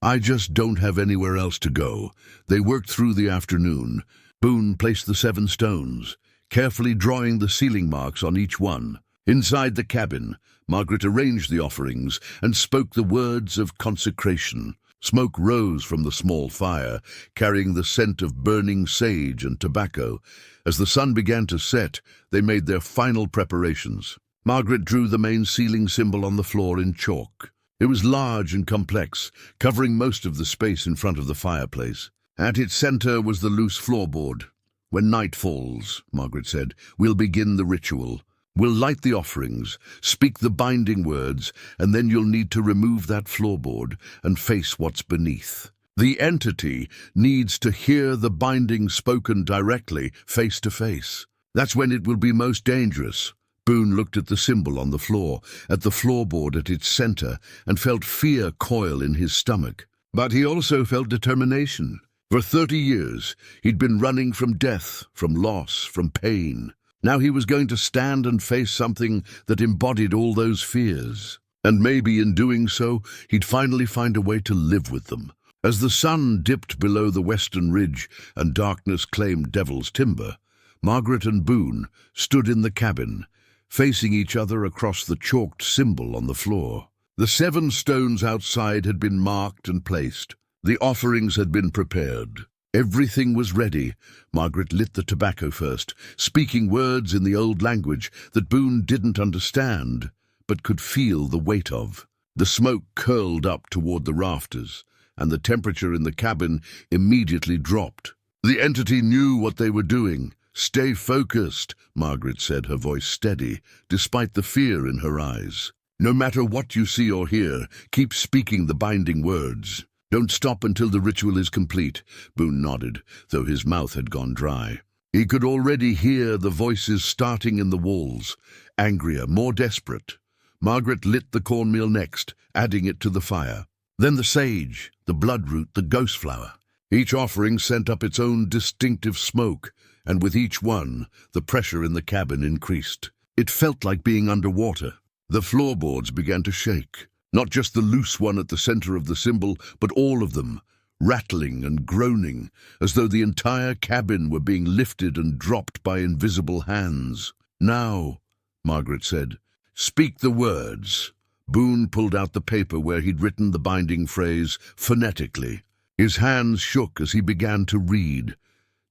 I just don't have anywhere else to go. They worked through the afternoon. Boone placed the 7 stones, carefully drawing the sealing marks on each one. Inside the cabin, Margaret arranged the offerings and spoke the words of consecration. Smoke rose from the small fire, carrying the scent of burning sage and tobacco. As the sun began to set, they made their final preparations. Margaret drew the main sealing symbol on the floor in chalk. It was large and complex, covering most of the space in front of the fireplace. At its center was the loose floorboard. When night falls, Margaret said, we'll begin the ritual. We'll light the offerings, speak the binding words, and then you'll need to remove that floorboard and face what's beneath. The entity needs to hear the binding spoken directly, face to face. That's when it will be most dangerous. Boone looked at the symbol on the floor, at the floorboard at its center, and felt fear coil in his stomach. But he also felt determination. For 30 years, he'd been running from death, from loss, from pain. Now he was going to stand and face something that embodied all those fears. And maybe in doing so, he'd finally find a way to live with them. As the sun dipped below the western ridge and darkness claimed Devil's Timber, Margaret and Boone stood in the cabin, facing each other across the chalked symbol on the floor. The 7 stones outside had been marked and placed. The offerings had been prepared. Everything was ready. Margaret lit the tobacco first, speaking words in the old language that Boone didn't understand, but could feel the weight of. The smoke curled up toward the rafters, and the temperature in the cabin immediately dropped. The entity knew what they were doing. Stay focused, Margaret said, her voice steady, despite the fear in her eyes. No matter what you see or hear, keep speaking the binding words. Don't stop until the ritual is complete. Boone nodded, though his mouth had gone dry. He could already hear the voices starting in the walls, angrier, more desperate. Margaret lit the cornmeal next, adding it to the fire. Then the sage, the bloodroot, the ghost flower. Each offering sent up its own distinctive smoke, and with each one, the pressure in the cabin increased. It felt like being underwater. The floorboards began to shake, not just the loose one at the center of the symbol, but all of them, rattling and groaning, as though the entire cabin were being lifted and dropped by invisible hands. Now, Margaret said, speak the words. Boone pulled out the paper where he'd written the binding phrase phonetically. His hands shook as he began to read.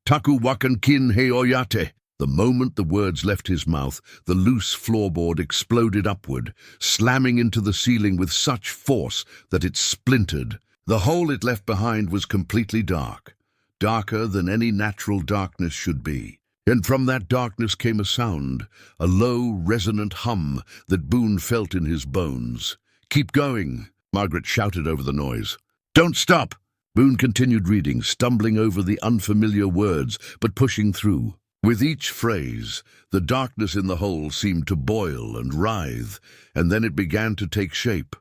Taku wakan kin he oyate. The moment the words left his mouth, the loose floorboard exploded upward, slamming into the ceiling with such force that it splintered. The hole it left behind was completely dark, darker than any natural darkness should be. And from that darkness came a sound, a low, resonant hum that Boone felt in his bones. Keep going, Margaret shouted over the noise. Don't stop! Boone continued reading, stumbling over the unfamiliar words, but pushing through. With each phrase, the darkness in the hole seemed to boil and writhe, and then it began to take shape.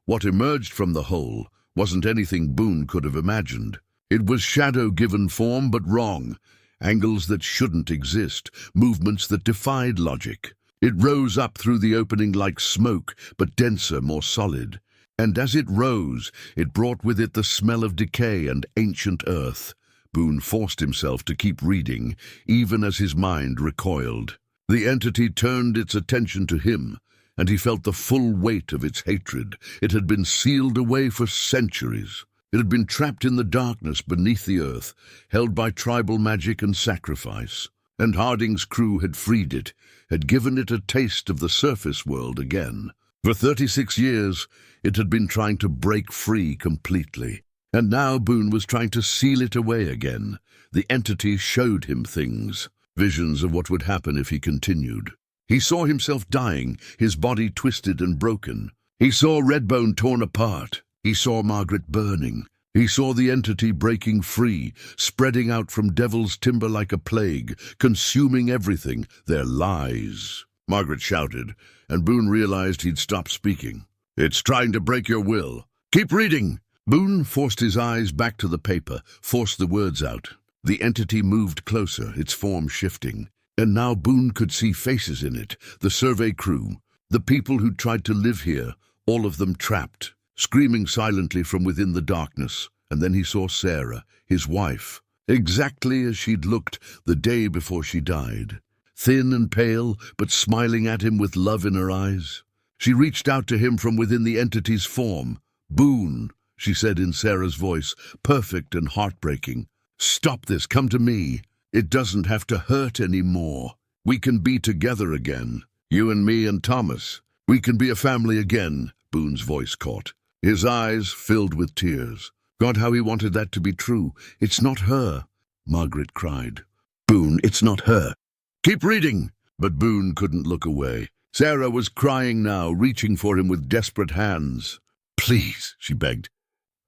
What emerged from the hole wasn't anything Boone could have imagined. It was shadow given form, but wrong. Angles that shouldn't exist, movements that defied logic. It rose up through the opening like smoke, but denser, more solid. And as it rose, it brought with it the smell of decay and ancient earth. Boone forced himself to keep reading, even as his mind recoiled. The entity turned its attention to him, and he felt the full weight of its hatred. It had been sealed away for centuries. It had been trapped in the darkness beneath the earth, held by tribal magic and sacrifice. And Harding's crew had freed it, had given it a taste of the surface world again. For 36 years, it had been trying to break free completely. And now Boone was trying to seal it away again. The entity showed him things, visions of what would happen if he continued. He saw himself dying, his body twisted and broken. He saw Redbone torn apart. He saw Margaret burning. He saw the entity breaking free, spreading out from Devil's Timber like a plague, consuming everything, their lies. Margaret shouted, and Boone realized he'd stopped speaking. "It's trying to break your will. Keep reading!" Boone forced his eyes back to the paper, forced the words out. The entity moved closer, its form shifting. And now Boone could see faces in it, the survey crew, the people who'd tried to live here, all of them trapped, screaming silently from within the darkness. And then he saw Sarah, his wife, exactly as she'd looked the day before she died. Thin and pale, but smiling at him with love in her eyes. She reached out to him from within the entity's form. "Boone," she said in Sarah's voice, perfect and heartbreaking. "Stop this, come to me. It doesn't have to hurt anymore. We can be together again. You and me and Thomas. We can be a family again," Boone's voice caught. His eyes filled with tears. God, how he wanted that to be true. "It's not her," Margaret cried. "Boone, it's not her." "Keep reading!" But Boone couldn't look away. Sarah was crying now, reaching for him with desperate hands. "Please," she begged.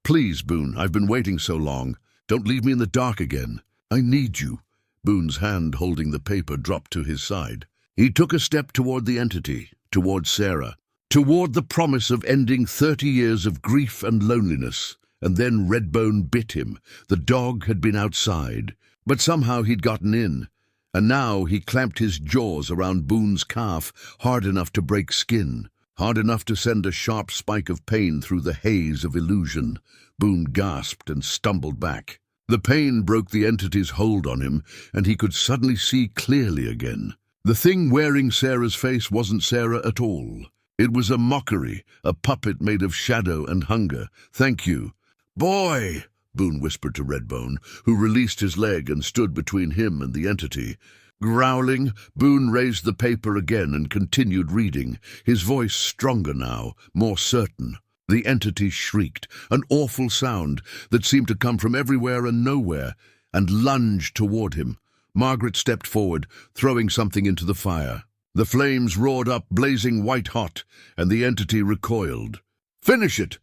"Please, Boone, I've been waiting so long. Don't leave me in the dark again. I need you." Boone's hand holding the paper dropped to his side. He took a step toward the entity, toward Sarah, toward the promise of ending 30 years of grief and loneliness. And then Redbone bit him. The dog had been outside, but somehow he'd gotten in. And now he clamped his jaws around Boone's calf, hard enough to break skin, hard enough to send a sharp spike of pain through the haze of illusion. Boone gasped and stumbled back. The pain broke the entity's hold on him, and he could suddenly see clearly again. The thing wearing Sarah's face wasn't Sarah at all. It was a mockery, a puppet made of shadow and hunger. "Thank you." "Boy!" Boone whispered to Redbone, who released his leg and stood between him and the entity. Growling, Boone raised the paper again and continued reading, his voice stronger now, more certain. The entity shrieked, an awful sound that seemed to come from everywhere and nowhere, and lunged toward him. Margaret stepped forward, throwing something into the fire. The flames roared up, blazing white-hot, and the entity recoiled. "Finish it!"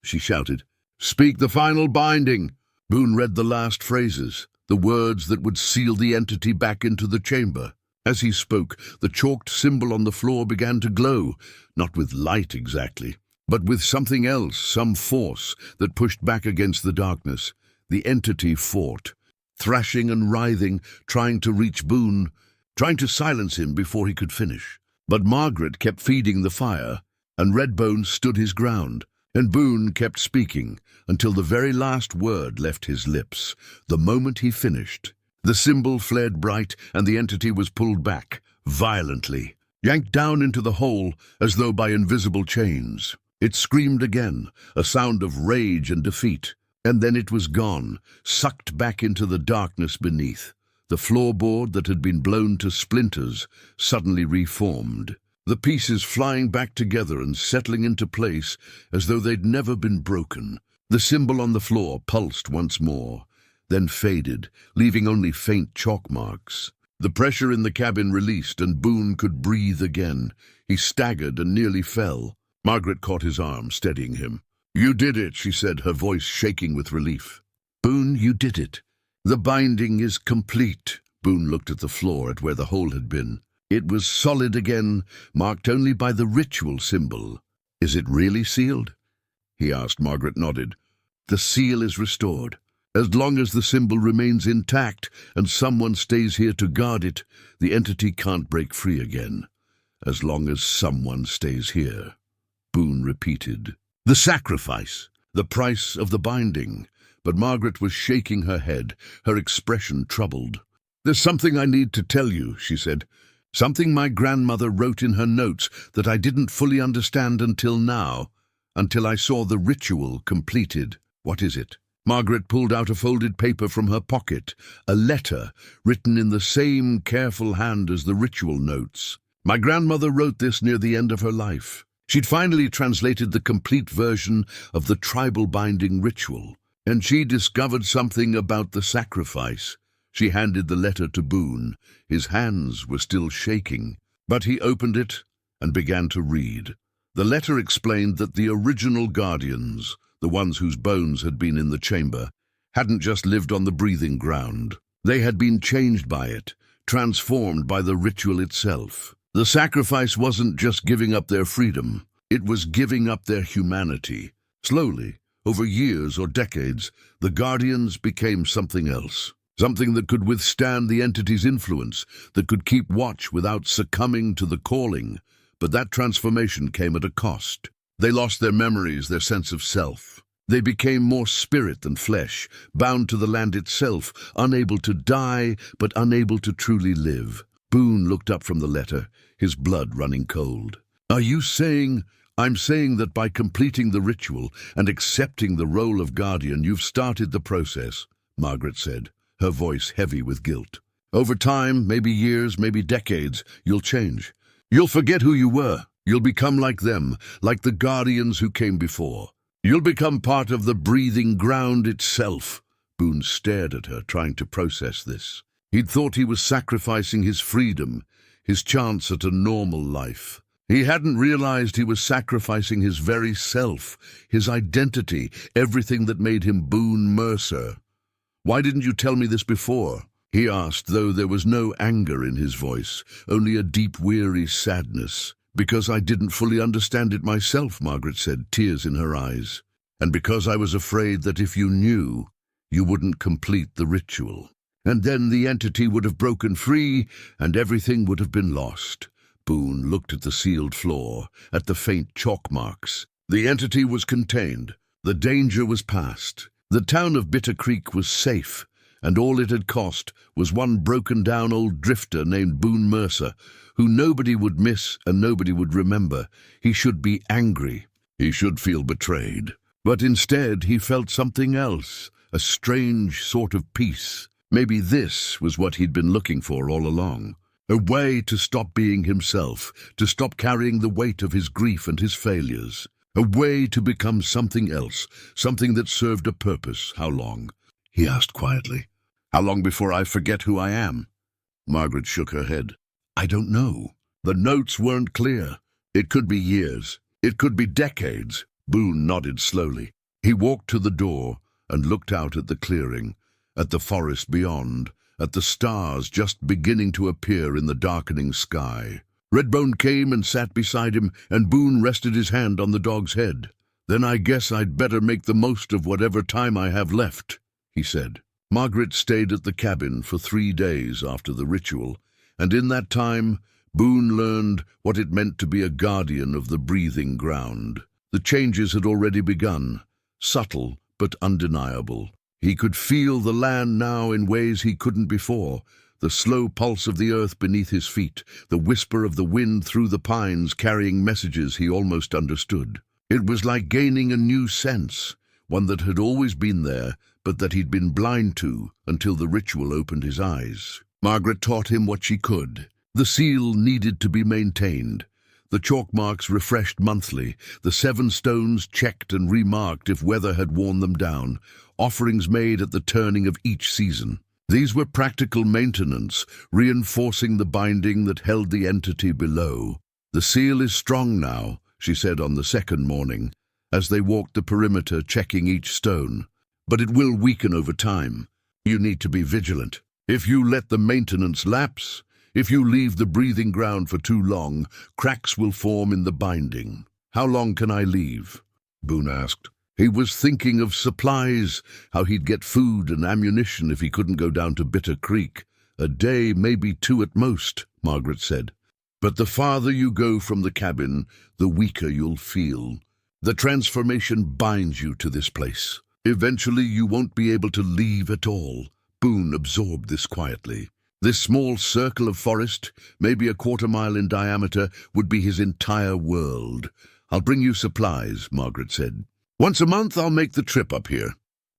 she shouted. "Speak the final binding." Boone read the last phrases, the words that would seal the entity back into the chamber. As he spoke, the chalked symbol on the floor began to glow, not with light exactly, but with something else, some force that pushed back against the darkness. The entity fought, thrashing and writhing, trying to reach Boone, trying to silence him before he could finish. But Margaret kept feeding the fire, and Redbone stood his ground, and Boone kept speaking until the very last word left his lips. The moment he finished, the symbol flared bright, and the entity was pulled back, violently, yanked down into the hole as though by invisible chains. It screamed again, a sound of rage and defeat, and then it was gone, sucked back into the darkness beneath. The floorboard that had been blown to splinters suddenly reformed, the pieces flying back together and settling into place as though they'd never been broken. The symbol on the floor pulsed once more, then faded, leaving only faint chalk marks. The pressure in the cabin released, and Boone could breathe again. He staggered and nearly fell. Margaret caught his arm, steadying him. "You did it," she said, her voice shaking with relief. "Boone, you did it. The binding is complete." Boone looked at the floor, at where the hole had been. It was solid again, marked only by the ritual symbol. "Is it really sealed?" he asked. Margaret nodded. "The seal is restored. As long as the symbol remains intact and someone stays here to guard it, the entity can't break free again. As long as someone stays here." Boone repeated. "The sacrifice, the price of the binding." But Margaret was shaking her head, her expression troubled. "There's something I need to tell you," she said. "Something my grandmother wrote in her notes that I didn't fully understand until now, until I saw the ritual completed." "What is it?" Margaret pulled out a folded paper from her pocket, a letter written in the same careful hand as the ritual notes. "My grandmother wrote this near the end of her life. She'd finally translated the complete version of the tribal binding ritual, and she discovered something about the sacrifice." She handed the letter to Boone. His hands were still shaking, but he opened it and began to read. The letter explained that the original guardians, the ones whose bones had been in the chamber, hadn't just lived on the breathing ground. They had been changed by it, transformed by the ritual itself. The sacrifice wasn't just giving up their freedom, it was giving up their humanity. Slowly, over years or decades, the guardians became something else. Something that could withstand the entity's influence, that could keep watch without succumbing to the calling. But that transformation came at a cost. They lost their memories, their sense of self. They became more spirit than flesh, bound to the land itself, unable to die, but unable to truly live. Boone looked up from the letter, his blood running cold. "Are you saying—" "I'm saying that by completing the ritual and accepting the role of guardian, you've started the process," Margaret said, her voice heavy with guilt. "Over time, maybe years, maybe decades, you'll change. You'll forget who you were. You'll become like them, like the guardians who came before. You'll become part of the breathing ground itself." Boone stared at her, trying to process this. He'd thought he was sacrificing his freedom, his chance at a normal life. He hadn't realized he was sacrificing his very self, his identity, everything that made him Boone Mercer. "Why didn't you tell me this before?" he asked, though there was no anger in his voice, only a deep, weary sadness. "Because I didn't fully understand it myself," Margaret said, tears in her eyes. "And because I was afraid that if you knew, you wouldn't complete the ritual. And then the entity would have broken free, and everything would have been lost." Boone looked at the sealed floor, at the faint chalk marks. The entity was contained. The danger was past. The town of Bitter Creek was safe, and all it had cost was one broken-down old drifter named Boone Mercer, who nobody would miss and nobody would remember. He should be angry. He should feel betrayed. But instead he felt something else, a strange sort of peace. Maybe this was what he'd been looking for all along. A way to stop being himself, to stop carrying the weight of his grief and his failures. A way to become something else, something that served a purpose. "How long?" he asked quietly. "How long before I forget who I am?" Margaret shook her head. "I don't know." The notes weren't clear. It could be years. It could be decades. Boone nodded slowly. He walked to the door and looked out at the clearing, at the forest beyond, at the stars just beginning to appear in the darkening sky. Redbone came and sat beside him, and Boone rested his hand on the dog's head. "Then I guess I'd better make the most of whatever time I have left," he said. Margaret stayed at the cabin for 3 days after the ritual, and in that time, Boone learned what it meant to be a guardian of the breathing ground. The changes had already begun, subtle but undeniable. He could feel the land now in ways he couldn't before, the slow pulse of the earth beneath his feet, the whisper of the wind through the pines carrying messages he almost understood. It was like gaining a new sense, one that had always been there, but that he'd been blind to until the ritual opened his eyes. Margaret taught him what she could. The seal needed to be maintained, the chalk marks refreshed monthly, the 7 stones checked and remarked if weather had worn them down, offerings made at the turning of each season. These were practical maintenance, reinforcing the binding that held the entity below. "The seal is strong now," she said on the second morning, as they walked the perimeter checking each stone. "But it will weaken over time. You need to be vigilant. If you let the maintenance lapse, if you leave the breathing ground for too long, cracks will form in the binding." "How long can I leave?" Boone asked. He was thinking of supplies, how he'd get food and ammunition if he couldn't go down to Bitter Creek. "A day, maybe 2 at most," Margaret said. "But the farther you go from the cabin, the weaker you'll feel. The transformation binds you to this place. Eventually you won't be able to leave at all." Boone absorbed this quietly. This small circle of forest, maybe a 1/4 mile in diameter, would be his entire world. "I'll bring you supplies," Margaret said. Once a month I'll make the trip up here.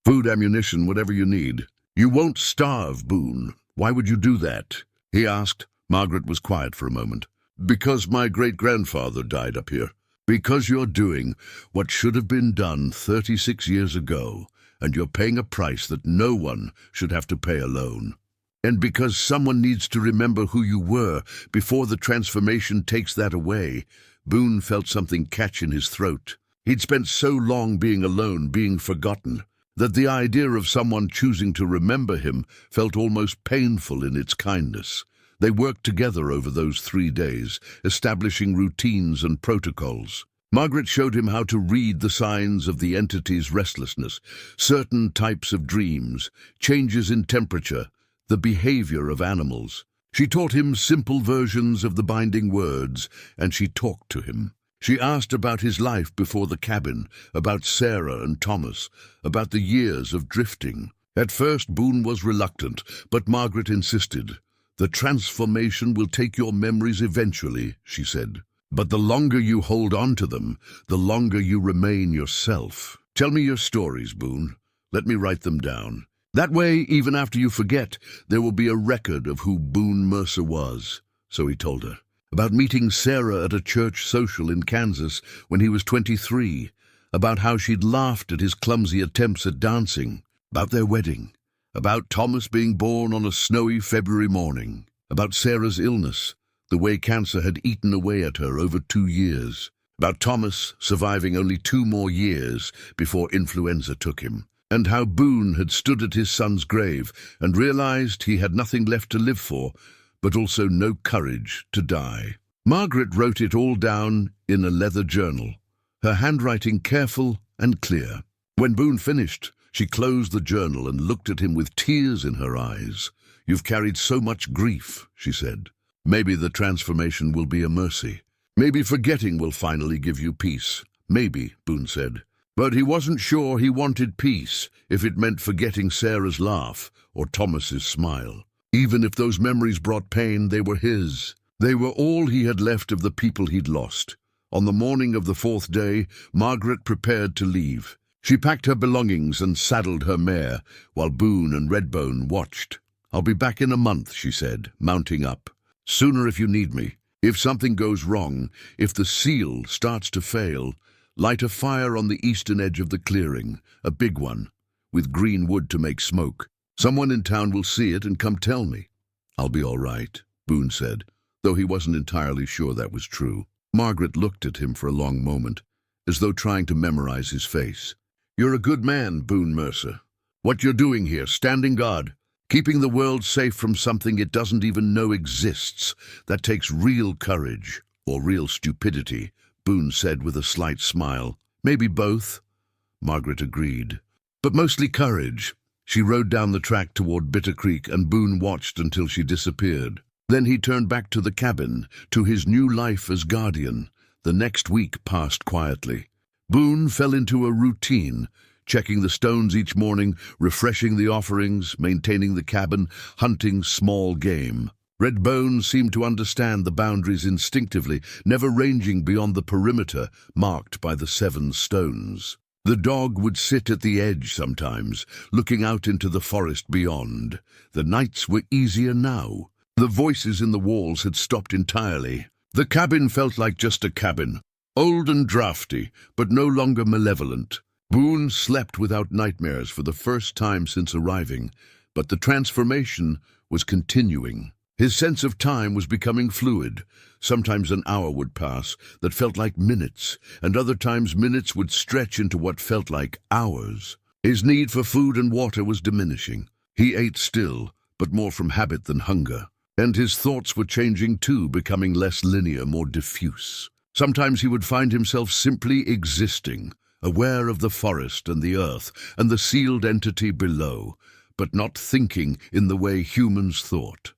Food, ammunition, whatever you need. You won't starve, Boone. Why would you do that? He asked. Margaret was quiet for a moment. Because my great-grandfather died up here. Because you're doing what should have been done 36 years ago, and you're paying a price that no one should have to pay alone. And because someone needs to remember who you were before the transformation takes that away. Boone felt something catch in his throat. He'd spent so long being alone, being forgotten, that the idea of someone choosing to remember him felt almost painful in its kindness. They worked together over those 3 days, establishing routines and protocols. Margaret showed him how to read the signs of the entity's restlessness, certain types of dreams, changes in temperature, the behavior of animals. She taught him simple versions of the binding words, and she talked to him. She asked about his life before the cabin, about Sarah and Thomas, about the years of drifting. At first Boone was reluctant, but Margaret insisted. The transformation will take your memories eventually, she said. But the longer you hold on to them, the longer you remain yourself. Tell me your stories, Boone. Let me write them down. That way, even after you forget, there will be a record of who Boone Mercer was. So he told her. About meeting Sarah at a church social in Kansas when he was 23, about how she'd laughed at his clumsy attempts at dancing, about their wedding, about Thomas being born on a snowy February morning, about Sarah's illness, the way cancer had eaten away at her over 2 years, about Thomas surviving only 2 more years before influenza took him, and how Boone had stood at his son's grave and realized he had nothing left to live for, but also no courage to die. Margaret wrote it all down in a leather journal, her handwriting careful and clear. When Boone finished, she closed the journal and looked at him with tears in her eyes. You've carried so much grief, she said. Maybe the transformation will be a mercy. Maybe forgetting will finally give you peace. Maybe, Boone said. But he wasn't sure he wanted peace if it meant forgetting Sarah's laugh or Thomas's smile. Even if those memories brought pain, they were his. They were all he had left of the people he'd lost. On the morning of the 4th day, Margaret prepared to leave. She packed her belongings and saddled her mare, while Boone and Redbone watched. I'll be back in a month, she said, mounting up. Sooner if you need me. If something goes wrong, if the seal starts to fail, light a fire on the eastern edge of the clearing, a big one, with green wood to make smoke. Someone in town will see it and come tell me. I'll be all right, Boone said, though he wasn't entirely sure that was true. Margaret looked at him for a long moment, as though trying to memorize his face. You're a good man, Boone Mercer. What you're doing here, standing guard, keeping the world safe from something it doesn't even know exists, that takes real courage, or real stupidity, Boone said with a slight smile. Maybe both, Margaret agreed. But mostly courage. She rode down the track toward Bitter Creek, and Boone watched until she disappeared. Then he turned back to the cabin, to his new life as guardian. The next week passed quietly. Boone fell into a routine, checking the stones each morning, refreshing the offerings, maintaining the cabin, hunting small game. Redbone seemed to understand the boundaries instinctively, never ranging beyond the perimeter marked by the 7 stones. The dog would sit at the edge sometimes, looking out into the forest beyond. The nights were easier now. The voices in the walls had stopped entirely. The cabin felt like just a cabin, old and drafty, but no longer malevolent. Boone slept without nightmares for the first time since arriving, but the transformation was continuing. His sense of time was becoming fluid. Sometimes an hour would pass that felt like minutes, and other times minutes would stretch into what felt like hours. His need for food and water was diminishing. He ate still, but more from habit than hunger. And his thoughts were changing too, becoming less linear, more diffuse. Sometimes he would find himself simply existing, aware of the forest and the earth and the sealed entity below, but not thinking in the way humans thought.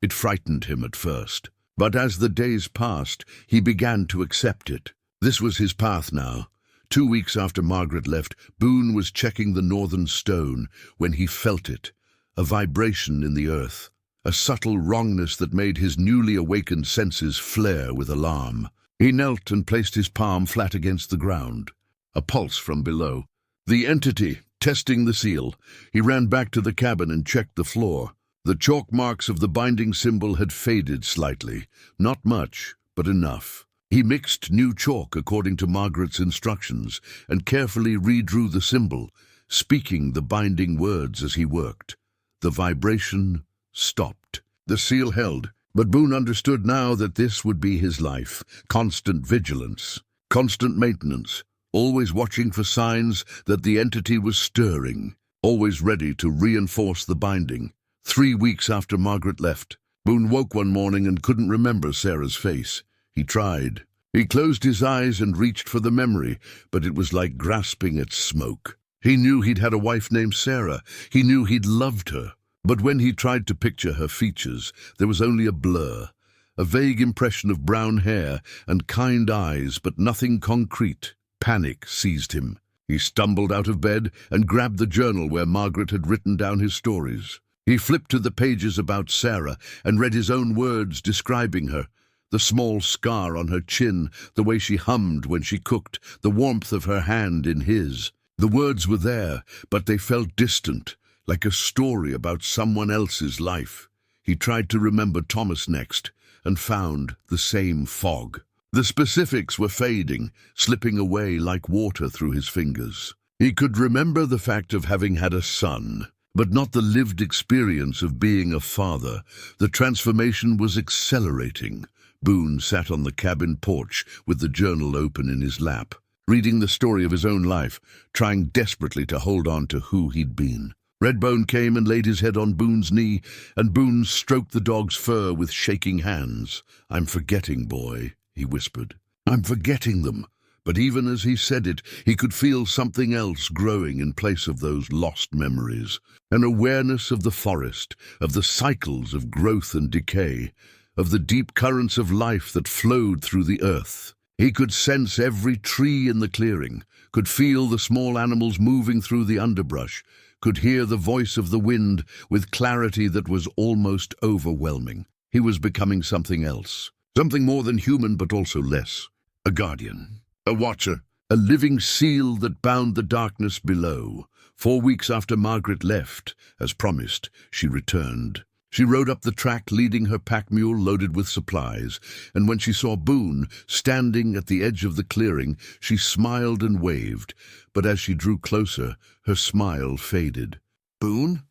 It frightened him at first, but as the days passed, he began to accept it. This was his path now. 2 weeks after Margaret left, Boone was checking the northern stone when he felt it, a vibration in the earth, a subtle wrongness that made his newly awakened senses flare with alarm. He knelt and placed his palm flat against the ground. a pulse from below. The entity, testing the seal. He ran back to the cabin and checked the floor. The chalk marks of the binding symbol had faded slightly. Not much, but enough. He mixed new chalk according to Margaret's instructions and carefully redrew the symbol, speaking the binding words as he worked. The vibration stopped. The seal held, but Boone understood now that this would be his life. Constant vigilance, constant maintenance, always watching for signs that the entity was stirring, always ready to reinforce the binding. 3 weeks after Margaret left, Boone woke one morning and couldn't remember Sarah's face. He tried. He closed his eyes and reached for the memory, but it was like grasping at smoke. He knew he'd had a wife named Sarah. He knew he'd loved her. But when he tried to picture her features, there was only a blur, a vague impression of brown hair and kind eyes, but nothing concrete. Panic seized him. He stumbled out of bed and grabbed the journal where Margaret had written down his stories. He flipped to the pages about Sarah and read his own words describing her. The small scar on her chin, the way she hummed when she cooked, the warmth of her hand in his. The words were there, but they felt distant, like a story about someone else's life. He tried to remember Thomas next, and found the same fog. The specifics were fading, slipping away like water through his fingers. He could remember the fact of having had a son, but not the lived experience of being a father. The transformation was accelerating. Boone sat on the cabin porch with the journal open in his lap, reading the story of his own life, trying desperately to hold on to who he'd been. Redbone came and laid his head on Boone's knee, and Boone stroked the dog's fur with shaking hands. "I'm forgetting, boy," he whispered. "I'm forgetting them." But even as he said it, he could feel something else growing in place of those lost memories. An awareness of the forest, of the cycles of growth and decay, of the deep currents of life that flowed through the earth. He could sense every tree in the clearing, could feel the small animals moving through the underbrush, could hear the voice of the wind with clarity that was almost overwhelming. He was becoming something else, something more than human but also less. A guardian, a watcher, a living seal that bound the darkness below. 4 weeks after Margaret left, as promised, she returned. She rode up the track leading her pack mule loaded with supplies, and when she saw Boone standing at the edge of the clearing, she smiled and waved, but as she drew closer, her smile faded. "Boone?"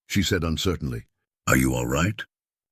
she said uncertainly. "Are you all right?"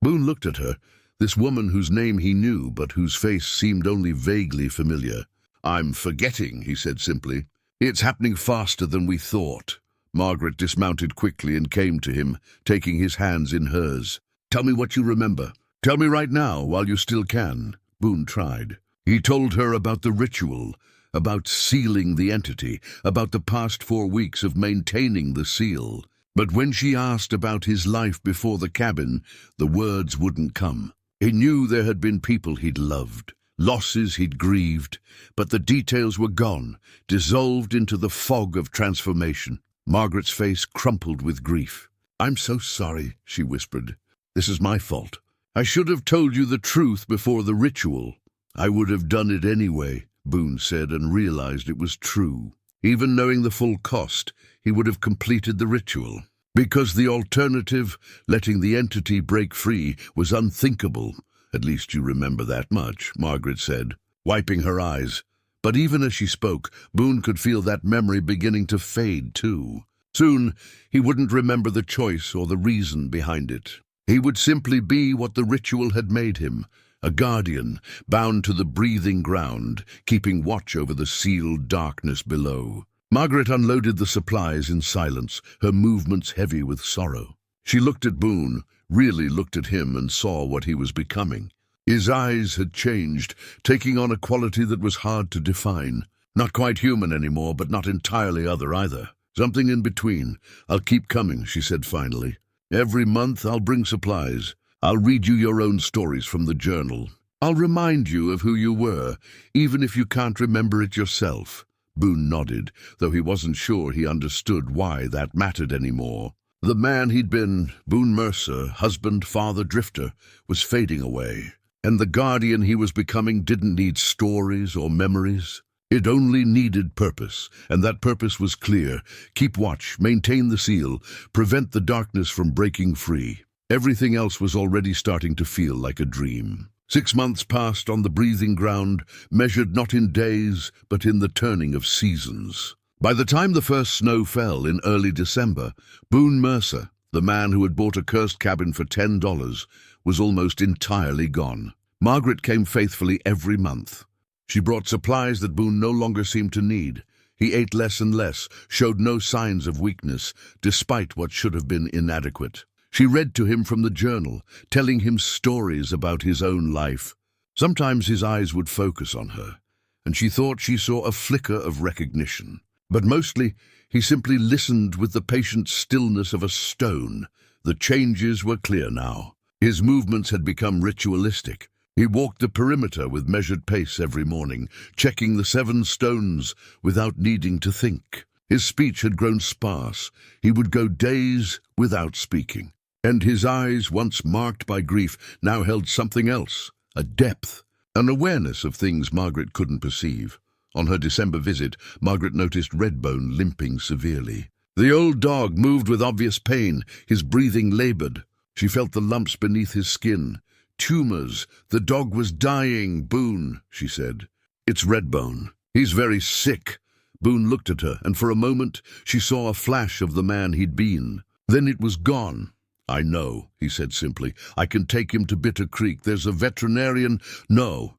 Boone looked at her, this woman whose name he knew but whose face seemed only vaguely familiar. "I'm forgetting," he said simply. "It's happening faster than we thought." Margaret dismounted quickly and came to him, taking his hands in hers. "Tell me what you remember. Tell me right now, while you still can." Boone tried. He told her about the ritual, about sealing the entity, about the past 4 weeks of maintaining the seal. But when she asked about his life before the cabin, the words wouldn't come. He knew there had been people he'd loved, losses he'd grieved, but the details were gone, dissolved into the fog of transformation. Margaret's face crumpled with grief. "I'm so sorry," she whispered. "This is my fault. I should have told you the truth before the ritual." "I would have done it anyway," Boone said, and realized it was true. Even knowing the full cost, he would have completed the ritual. Because the alternative, letting the entity break free, was unthinkable. "At least you remember that much," Margaret said, wiping her eyes. But even as she spoke, Boone could feel that memory beginning to fade too. Soon, he wouldn't remember the choice or the reason behind it. He would simply be what the ritual had made him, a guardian, bound to the breathing ground, keeping watch over the sealed darkness below. Margaret unloaded the supplies in silence, her movements heavy with sorrow. She looked at Boone, really looked at him, and saw what he was becoming. His eyes had changed, taking on a quality that was hard to define. Not quite human anymore, but not entirely other either. Something in between. "I'll keep coming," she said finally. "Every month I'll bring supplies. I'll read you your own stories from the journal. I'll remind you of who you were, even if you can't remember it yourself." Boone nodded, though he wasn't sure he understood why that mattered anymore. The man he'd been, Boone Mercer, husband, father, drifter, was fading away. And the guardian he was becoming didn't need stories or memories. It only needed purpose, and that purpose was clear. Keep watch, maintain the seal, prevent the darkness from breaking free. Everything else was already starting to feel like a dream. 6 months passed on the breathing ground, measured not in days, but in the turning of seasons. By the time the first snow fell in early December, Boone Mercer, the man who had bought a cursed cabin for $10, was almost entirely gone. Margaret came faithfully every month. She brought supplies that Boone no longer seemed to need. He ate less and less, showed no signs of weakness, despite what should have been inadequate. She read to him from the journal, telling him stories about his own life. Sometimes his eyes would focus on her, and she thought she saw a flicker of recognition. But mostly, he simply listened with the patient stillness of a stone. The changes were clear now. His movements had become ritualistic. He walked the perimeter with measured pace every morning, checking the 7 stones without needing to think. His speech had grown sparse. He would go days without speaking. And his eyes, once marked by grief, now held something else, a depth, an awareness of things Margaret couldn't perceive. On her December visit, Margaret noticed Redbone limping severely. The old dog moved with obvious pain, his breathing labored. She felt the lumps beneath his skin. Tumors. The dog was dying, Boone, she said. It's Redbone. He's very sick. Boone looked at her, and for a moment she saw a flash of the man he'd been. Then it was gone. I know, he said simply. I can take him to Bitter Creek. There's a veterinarian. No.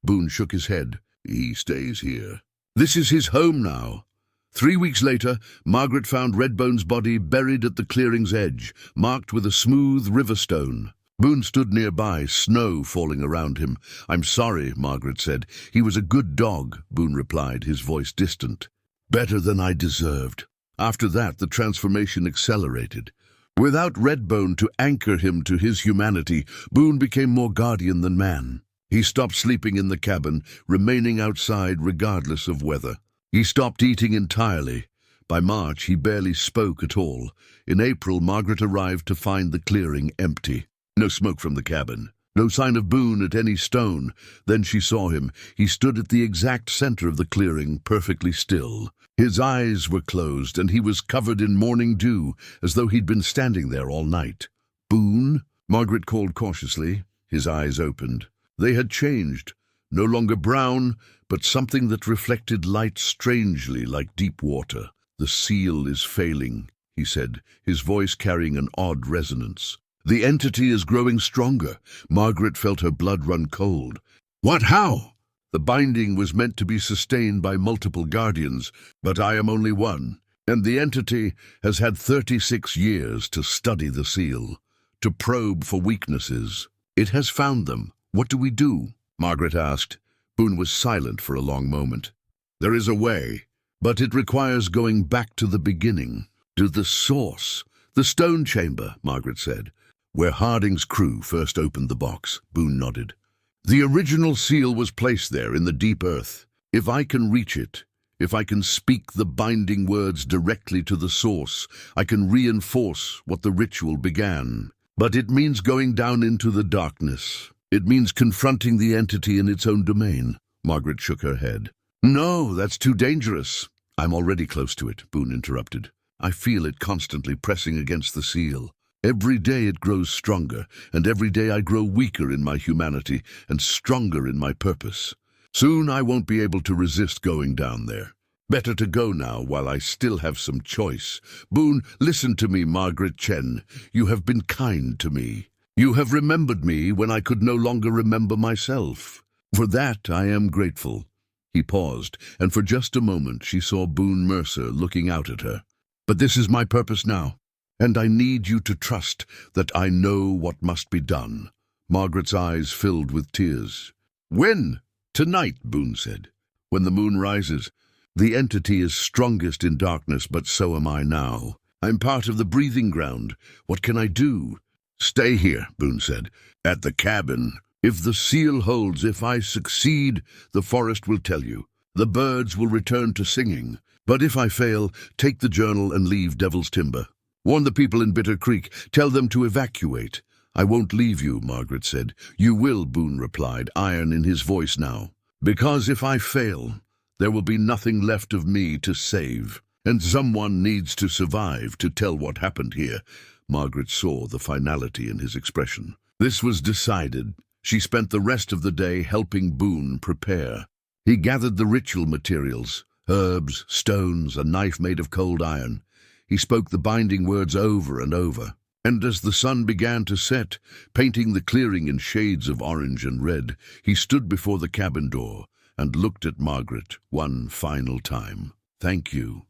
Boone shook his head. He stays here. This is his home now. 3 weeks later, Margaret found Redbone's body buried at the clearing's edge, marked with a smooth river stone. Boone stood nearby, snow falling around him. I'm sorry, Margaret said. He was a good dog, Boone replied, his voice distant. Better than I deserved. After that, the transformation accelerated. Without Redbone to anchor him to his humanity, Boone became more guardian than man. He stopped sleeping in the cabin, remaining outside regardless of weather. He stopped eating entirely. By March, he barely spoke at all. In April, Margaret arrived to find the clearing empty. No smoke from the cabin. No sign of Boone at any stone. Then she saw him. He stood at the exact center of the clearing, perfectly still. His eyes were closed, and he was covered in morning dew, as though he'd been standing there all night. Boone? Margaret called cautiously. His eyes opened. They had changed. No longer brown, but something that reflected light strangely like deep water. The seal is failing, he said, his voice carrying an odd resonance. The entity is growing stronger. Margaret felt her blood run cold. What? How? The binding was meant to be sustained by multiple guardians, but I am only one. And the entity has had 36 years to study the seal, to probe for weaknesses. It has found them. What do we do? Margaret asked. Boone was silent for a long moment. There is a way, but it requires going back to the beginning, to the source. The stone chamber, Margaret said. Where Harding's crew first opened the box, Boone nodded. The original seal was placed there in the deep earth. If I can reach it, if I can speak the binding words directly to the source, I can reinforce what the ritual began. But it means going down into the darkness. It means confronting the entity in its own domain. Margaret shook her head. No, that's too dangerous. I'm already close to it, Boone interrupted. I feel it constantly pressing against the seal. Every day it grows stronger, and every day I grow weaker in my humanity and stronger in my purpose. Soon I won't be able to resist going down there. Better to go now while I still have some choice. Boone, listen to me, Margaret Chen. You have been kind to me. You have remembered me when I could no longer remember myself. For that I am grateful. He paused, and for just a moment she saw Boone Mercer looking out at her. But this is my purpose now. And I need you to trust that I know what must be done. Margaret's eyes filled with tears. When? Tonight, Boone said. When the moon rises. The entity is strongest in darkness, but so am I now. I'm part of the breathing ground. What can I do? Stay here, Boone said. At the cabin. If the seal holds, if I succeed, the forest will tell you. The birds will return to singing. But if I fail, take the journal and leave Devil's Timber. Warn the people in Bitter Creek. Tell them to evacuate. I won't leave you, Margaret said. You will, Boone replied, iron in his voice now. Because if I fail, There will be nothing left of me to save. And someone needs to survive to tell what happened here. Margaret saw the finality in his expression. This was decided. She spent the rest of the day helping Boone prepare. He gathered the ritual materials, herbs, stones, a knife made of cold iron. He spoke the binding words over and over. And as the sun began to set, painting the clearing in shades of orange and red, he stood before the cabin door and looked at Margaret one final time. "Thank you,"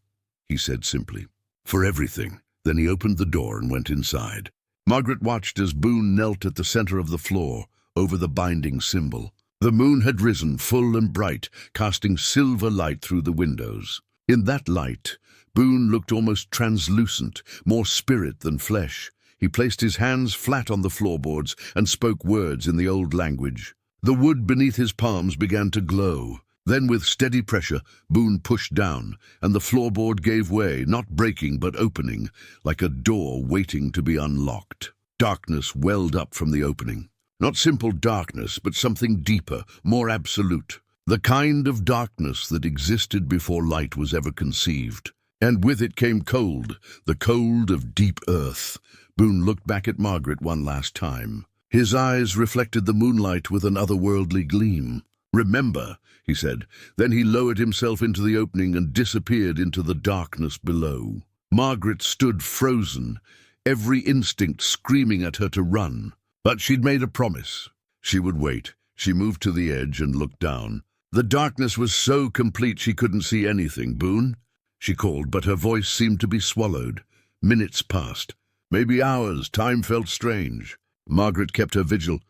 he said simply, "for everything." Then he opened the door and went inside. Margaret watched as Boone knelt at the center of the floor, over the binding symbol. The moon had risen, full and bright, casting silver light through the windows. In that light, Boone looked almost translucent, more spirit than flesh. He placed his hands flat on the floorboards and spoke words in the old language. The wood beneath his palms began to glow. Then, with steady pressure, Boone pushed down, and the floorboard gave way, not breaking but opening, like a door waiting to be unlocked. Darkness welled up from the opening. Not simple darkness, but something deeper, more absolute. The kind of darkness that existed before light was ever conceived. And with it came cold, the cold of deep earth. Boone looked back at Margaret one last time. His eyes reflected the moonlight with an otherworldly gleam. "Remember," he said. Then he lowered himself into the opening and disappeared into the darkness below. Margaret stood frozen, every instinct screaming at her to run. But she'd made a promise. She would wait. She moved to the edge and looked down. The darkness was so complete she couldn't see anything. "Boone?" she called, but her voice seemed to be swallowed. Minutes passed. Maybe hours. Time felt strange. Margaret kept her vigil,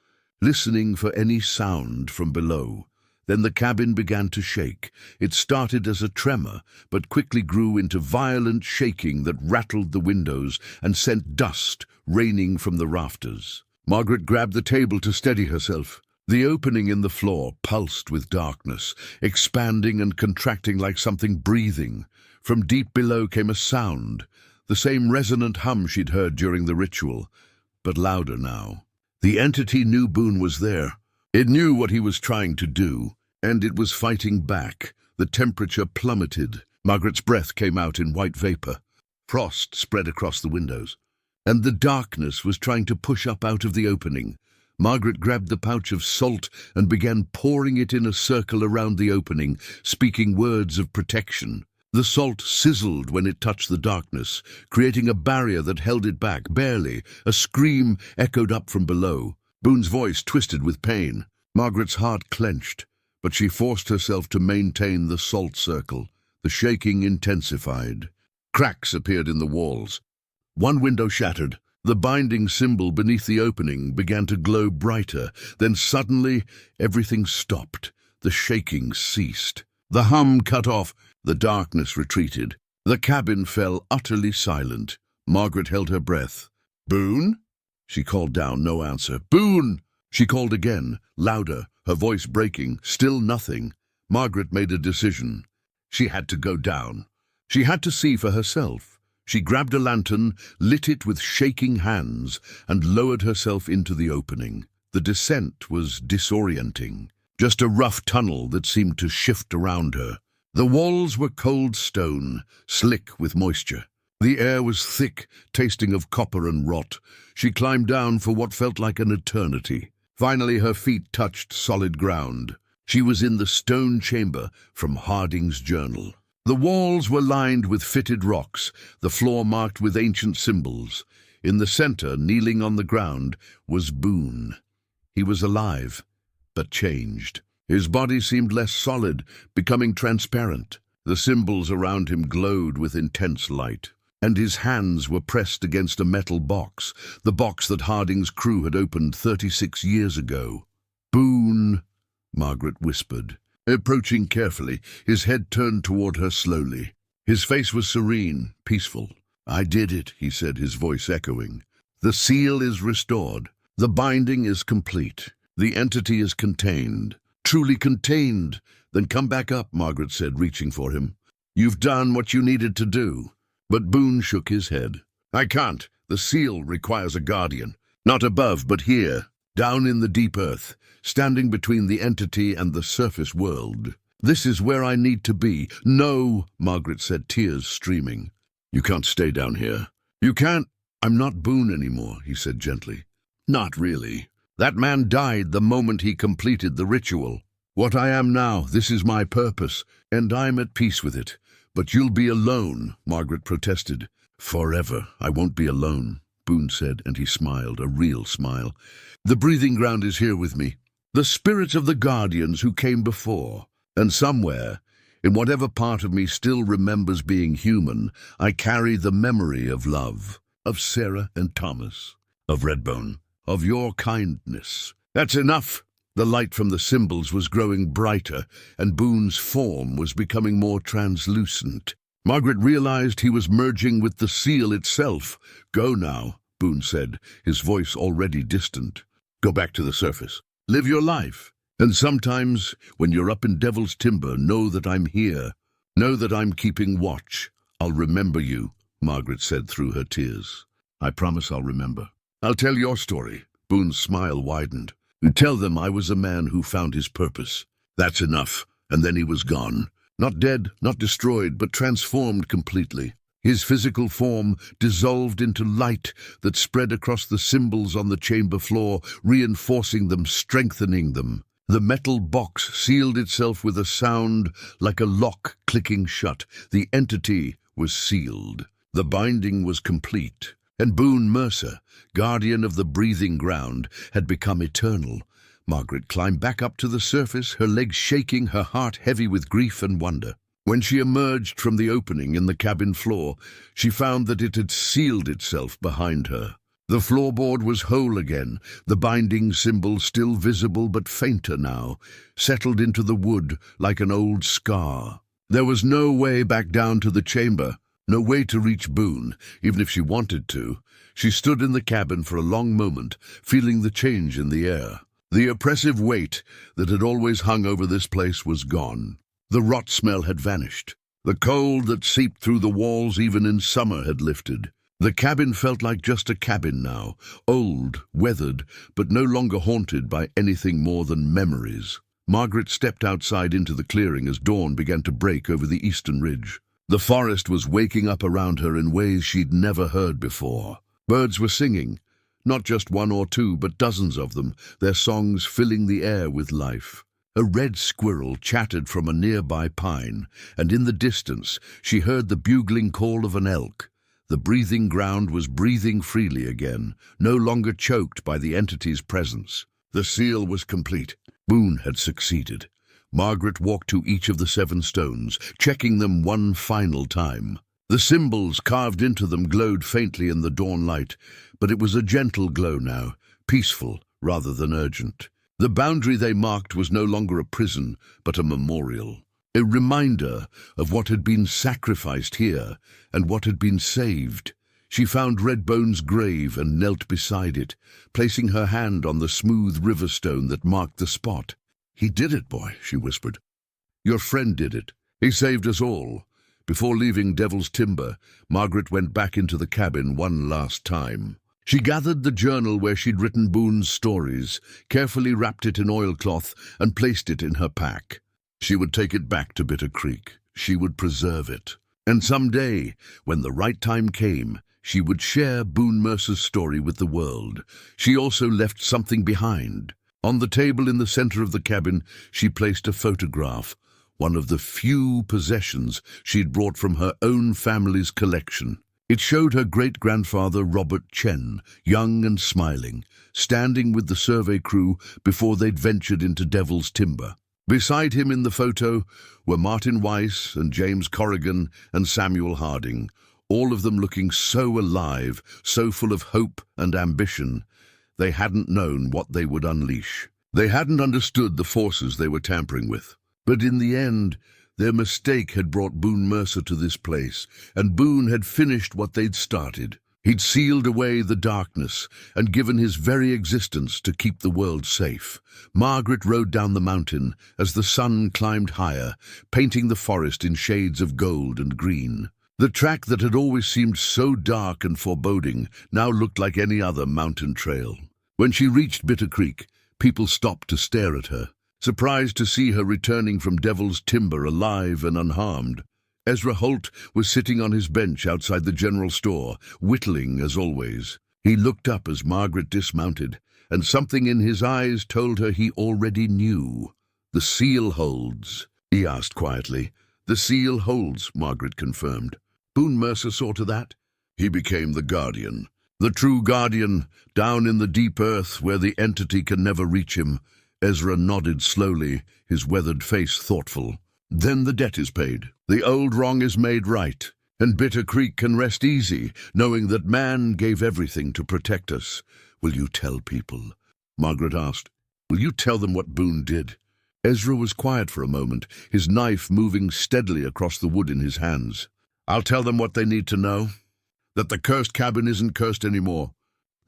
listening for any sound from below. Then the cabin began to shake. It started as a tremor, but quickly grew into violent shaking that rattled the windows and sent dust raining from the rafters. Margaret grabbed the table to steady herself. The opening in the floor pulsed with darkness, expanding and contracting like something breathing. From deep below came a sound, the same resonant hum she'd heard during the ritual, but louder now. The entity knew Boone was there. It knew what he was trying to do, and it was fighting back. The temperature plummeted. Margaret's breath came out in white vapor. Frost spread across the windows, and the darkness was trying to push up out of the opening. Margaret grabbed the pouch of salt and began pouring it in a circle around the opening, speaking words of protection. The salt sizzled when it touched the darkness, creating a barrier that held it back, barely. A scream echoed up from below. Boone's voice twisted with pain. Margaret's heart clenched, but she forced herself to maintain the salt circle. The shaking intensified. Cracks appeared in the walls. One window shattered. The binding symbol beneath the opening began to glow brighter. Then suddenly, everything stopped. The shaking ceased. The hum cut off. The darkness retreated. The cabin fell utterly silent. Margaret held her breath. "Boone?" she called down, no answer. "Boone!" She called again, louder, her voice breaking. Still nothing. Margaret made a decision. She had to go down. She had to see for herself. She grabbed a lantern, lit it with shaking hands, and lowered herself into the opening. The descent was disorienting. Just a rough tunnel that seemed to shift around her. The walls were cold stone, slick with moisture. The air was thick, tasting of copper and rot. She climbed down for what felt like an eternity. Finally, her feet touched solid ground. She was in the stone chamber from Harding's journal. The walls were lined with fitted rocks, the floor marked with ancient symbols. In the center, kneeling on the ground, was Boone. He was alive, but changed. His body seemed less solid, becoming transparent. The symbols around him glowed with intense light, and his hands were pressed against a metal box, the box that Harding's crew had opened 36 years ago. "Boone," Margaret whispered. Approaching carefully, his head turned toward her slowly. His face was serene, peaceful. "I did it," he said, his voice echoing. "The seal is restored. The binding is complete. The entity is contained. Truly contained." "Then come back up," Margaret said, reaching for him. "You've done what you needed to do." But Boone shook his head. "I can't. The seal requires a guardian. Not above, but here, down in the deep earth, standing between the entity and the surface world." This is where I need to be." "No," Margaret said, tears streaming. "You can't stay down here. You can't." "I'm not Boone anymore," he said gently. "Not really. That man died the moment he completed the ritual. What I am now, this is my purpose, and I'm at peace with it. But you'll be alone," Margaret protested. "Forever, I won't be alone," Boone said, and he smiled, a real smile. "The breathing ground is here with me. The spirits of the guardians who came before. And somewhere, in whatever part of me still remembers being human, I carry the memory of love, of Sarah and Thomas, of Redbone, of your kindness." "That's enough!" The light from the symbols was growing brighter, and Boone's form was becoming more translucent. Margaret realized he was merging with the seal itself. "Go now," Boone said, his voice already distant. "Go back to the surface. Live your life. And sometimes, when you're up in Devil's Timber, know that I'm here. Know that I'm keeping watch. I'll remember you," Margaret said through her tears. "I promise I'll remember. I'll tell your story." Boone's smile widened. "You tell them I was a man who found his purpose. That's enough." And then he was gone. Not dead, not destroyed, but transformed completely. His physical form dissolved into light that spread across the symbols on the chamber floor, reinforcing them, strengthening them. The metal box sealed itself with a sound like a lock clicking shut. The entity was sealed. The binding was complete. And Boone Mercer, guardian of the breathing ground, had become eternal. Margaret climbed back up to the surface, her legs shaking, her heart heavy with grief and wonder. When she emerged from the opening in the cabin floor, she found that it had sealed itself behind her. The floorboard was whole again, the binding symbol still visible but fainter now, settled into the wood like an old scar. There was no way back down to the chamber, no way to reach Boone, even if she wanted to. She stood in the cabin for a long moment, feeling the change in the air. The oppressive weight that had always hung over this place was gone. The rot smell had vanished. The cold that seeped through the walls even in summer had lifted. The cabin felt like just a cabin now, old, weathered, but no longer haunted by anything more than memories. Margaret stepped outside into the clearing as dawn began to break over the eastern ridge. The forest was waking up around her in ways she'd never heard before. Birds were singing, not just one or two, but dozens of them, their songs filling the air with life. A red squirrel chattered from a nearby pine, and in the distance she heard the bugling call of an elk. The breathing ground was breathing freely again, no longer choked by the entity's presence. The seal was complete. Boone had succeeded. Margaret walked to each of the 7 stones, checking them one final time. The symbols carved into them glowed faintly in the dawn light, but it was a gentle glow now, peaceful rather than urgent. The boundary they marked was no longer a prison, but a memorial. A reminder of what had been sacrificed here and what had been saved. She found Redbone's grave and knelt beside it, placing her hand on the smooth river stone that marked the spot. "He did it, boy," she whispered. "Your friend did it. He saved us all." Before leaving Devil's Timber, Margaret went back into the cabin one last time. She gathered the journal where she'd written Boone's stories, carefully wrapped it in oilcloth, and placed it in her pack. She would take it back to Bitter Creek. She would preserve it. And someday, when the right time came, she would share Boone Mercer's story with the world. She also left something behind. On the table in the center of the cabin, she placed a photograph, one of the few possessions she'd brought from her own family's collection. It showed her great-grandfather Robert Chen, young and smiling, standing with the survey crew before they'd ventured into Devil's Timber. Beside him in the photo were Martin Weiss and James Corrigan and Samuel Harding, all of them looking so alive, so full of hope and ambition. They hadn't known what they would unleash. They hadn't understood the forces they were tampering with. But in the end, their mistake had brought Boone Mercer to this place, and Boone had finished what they'd started. He'd sealed away the darkness and given his very existence to keep the world safe. Margaret rode down the mountain as the sun climbed higher, painting the forest in shades of gold and green. The track that had always seemed so dark and foreboding now looked like any other mountain trail. When she reached Bitter Creek, people stopped to stare at her. surprised to see her returning from Devil's Timber alive and unharmed. Ezra Holt was sitting on his bench outside the general store, whittling as always. He looked up as Margaret dismounted, and something in his eyes told her he already knew. "The seal holds," he asked quietly. "The seal holds," Margaret confirmed. "Boone Mercer saw to that?" "He became the guardian. The true guardian, down in the deep earth where the entity can never reach him." Ezra nodded slowly, his weathered face thoughtful. "Then the debt is paid. The old wrong is made right, and Bitter Creek can rest easy, knowing that man gave everything to protect us." "Will you tell people?" Margaret asked. "Will you tell them what Boone did?" Ezra was quiet for a moment, his knife moving steadily across the wood in his hands. "I'll tell them what they need to know. That the cursed cabin isn't cursed anymore.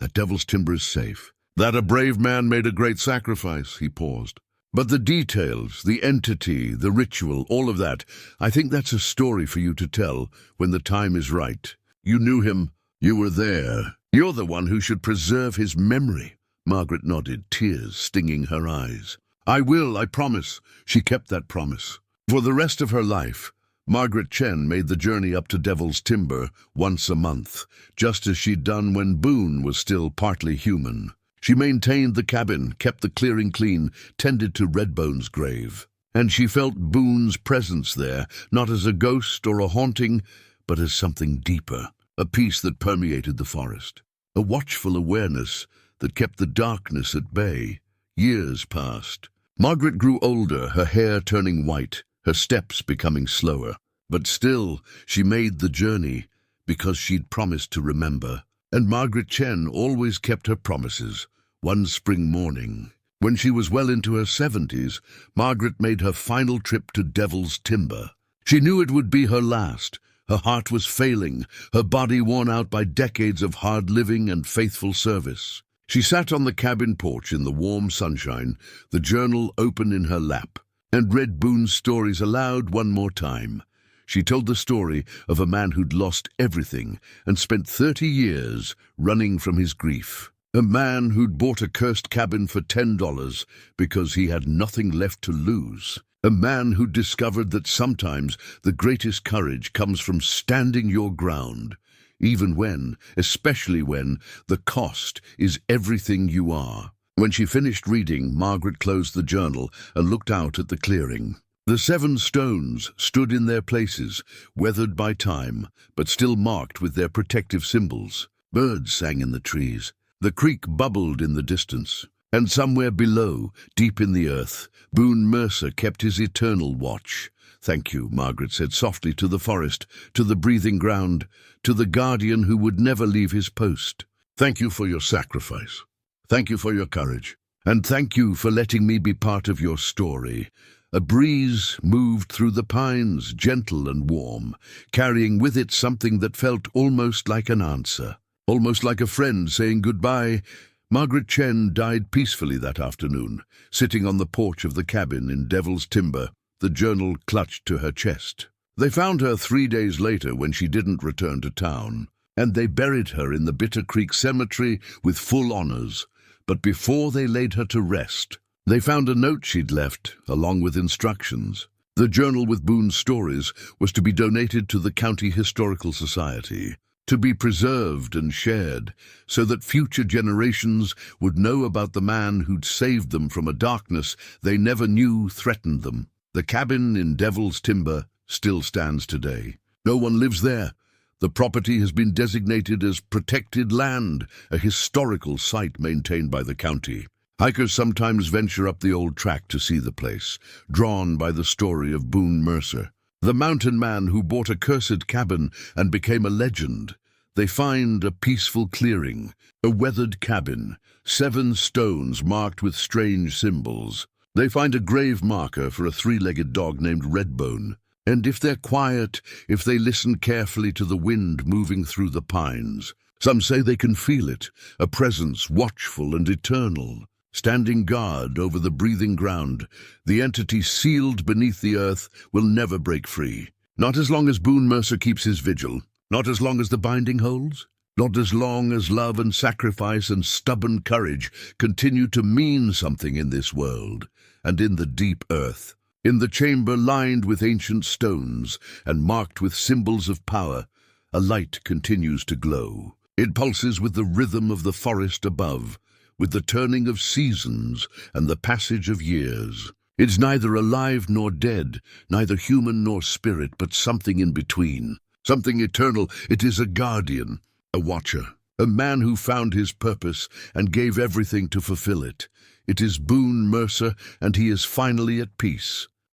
That Devil's Timber is safe. That a brave man made a great sacrifice." He paused. "But the details, the entity, the ritual, all of that, I think that's a story for you to tell when the time is right. You knew him. You were there. You're the one who should preserve his memory." Margaret nodded, tears stinging her eyes. "I will, I promise." She kept that promise. For the rest of her life, Margaret Chen made the journey up to Devil's Timber once a month, just as she'd done when Boone was still partly human. She maintained the cabin, kept the clearing clean, tended to Redbone's grave. And she felt Boone's presence there, not as a ghost or a haunting, but as something deeper, a peace that permeated the forest, a watchful awareness that kept the darkness at bay. Years passed. Margaret grew older, her hair turning white, her steps becoming slower. But still, she made the journey because she'd promised to remember. And Margaret Chen always kept her promises. One spring morning, when she was well into her 70s, Margaret made her final trip to Devil's Timber. She knew it would be her last. Her heart was failing, her body worn out by decades of hard living and faithful service. She sat on the cabin porch in the warm sunshine, the journal open in her lap, and read Boone's stories aloud one more time. She told the story of a man who'd lost everything and spent 30 years running from his grief. A man who'd bought a cursed cabin for $10 because he had nothing left to lose. A man who'd discovered that sometimes the greatest courage comes from standing your ground, even when, especially when, the cost is everything you are. When she finished reading, Margaret closed the journal and looked out at the clearing. The 7 stones stood in their places, weathered by time, but still marked with their protective symbols. Birds sang in the trees. The creek bubbled in the distance. And somewhere below, deep in the earth, Boone Mercer kept his eternal watch. "Thank you," Margaret said softly to the forest, to the breathing ground, to the guardian who would never leave his post. "Thank you for your sacrifice. Thank you for your courage. And thank you for letting me be part of your story." A breeze moved through the pines, gentle and warm, carrying with it something that felt almost like an answer, almost like a friend saying goodbye. Margaret Chen died peacefully that afternoon, sitting on the porch of the cabin in Devil's Timber, the journal clutched to her chest. They found her 3 days later when she didn't return to town, and they buried her in the Bitter Creek Cemetery with full honors. But before they laid her to rest, they found a note she'd left, along with instructions. The journal with Boone's stories was to be donated to the County Historical Society, to be preserved and shared, so that future generations would know about the man who'd saved them from a darkness they never knew threatened them. The cabin in Devil's Timber still stands today. No one lives there. The property has been designated as protected land, a historical site maintained by the county. Hikers sometimes venture up the old track to see the place, drawn by the story of Boone Mercer, the mountain man who bought a cursed cabin and became a legend. They find a peaceful clearing, a weathered cabin, 7 stones marked with strange symbols. They find a grave marker for a 3-legged dog named Redbone. And if they're quiet, if they listen carefully to the wind moving through the pines, some say they can feel it, a presence watchful and eternal, standing guard over the breathing ground. The entity sealed beneath the earth will never break free. Not as long as Boone Mercer keeps his vigil, not as long as the binding holds, not as long as love and sacrifice and stubborn courage continue to mean something in this world. and in the deep earth. In the chamber lined with ancient stones and marked with symbols of power, a light continues to glow. It pulses with the rhythm of the forest above, with the turning of seasons and the passage of years. It's neither alive nor dead, neither human nor spirit, but something in between. Something eternal. It is a guardian, a watcher, a man who found his purpose and gave everything to fulfill it. It is Boone Mercer, and he is finally at peace.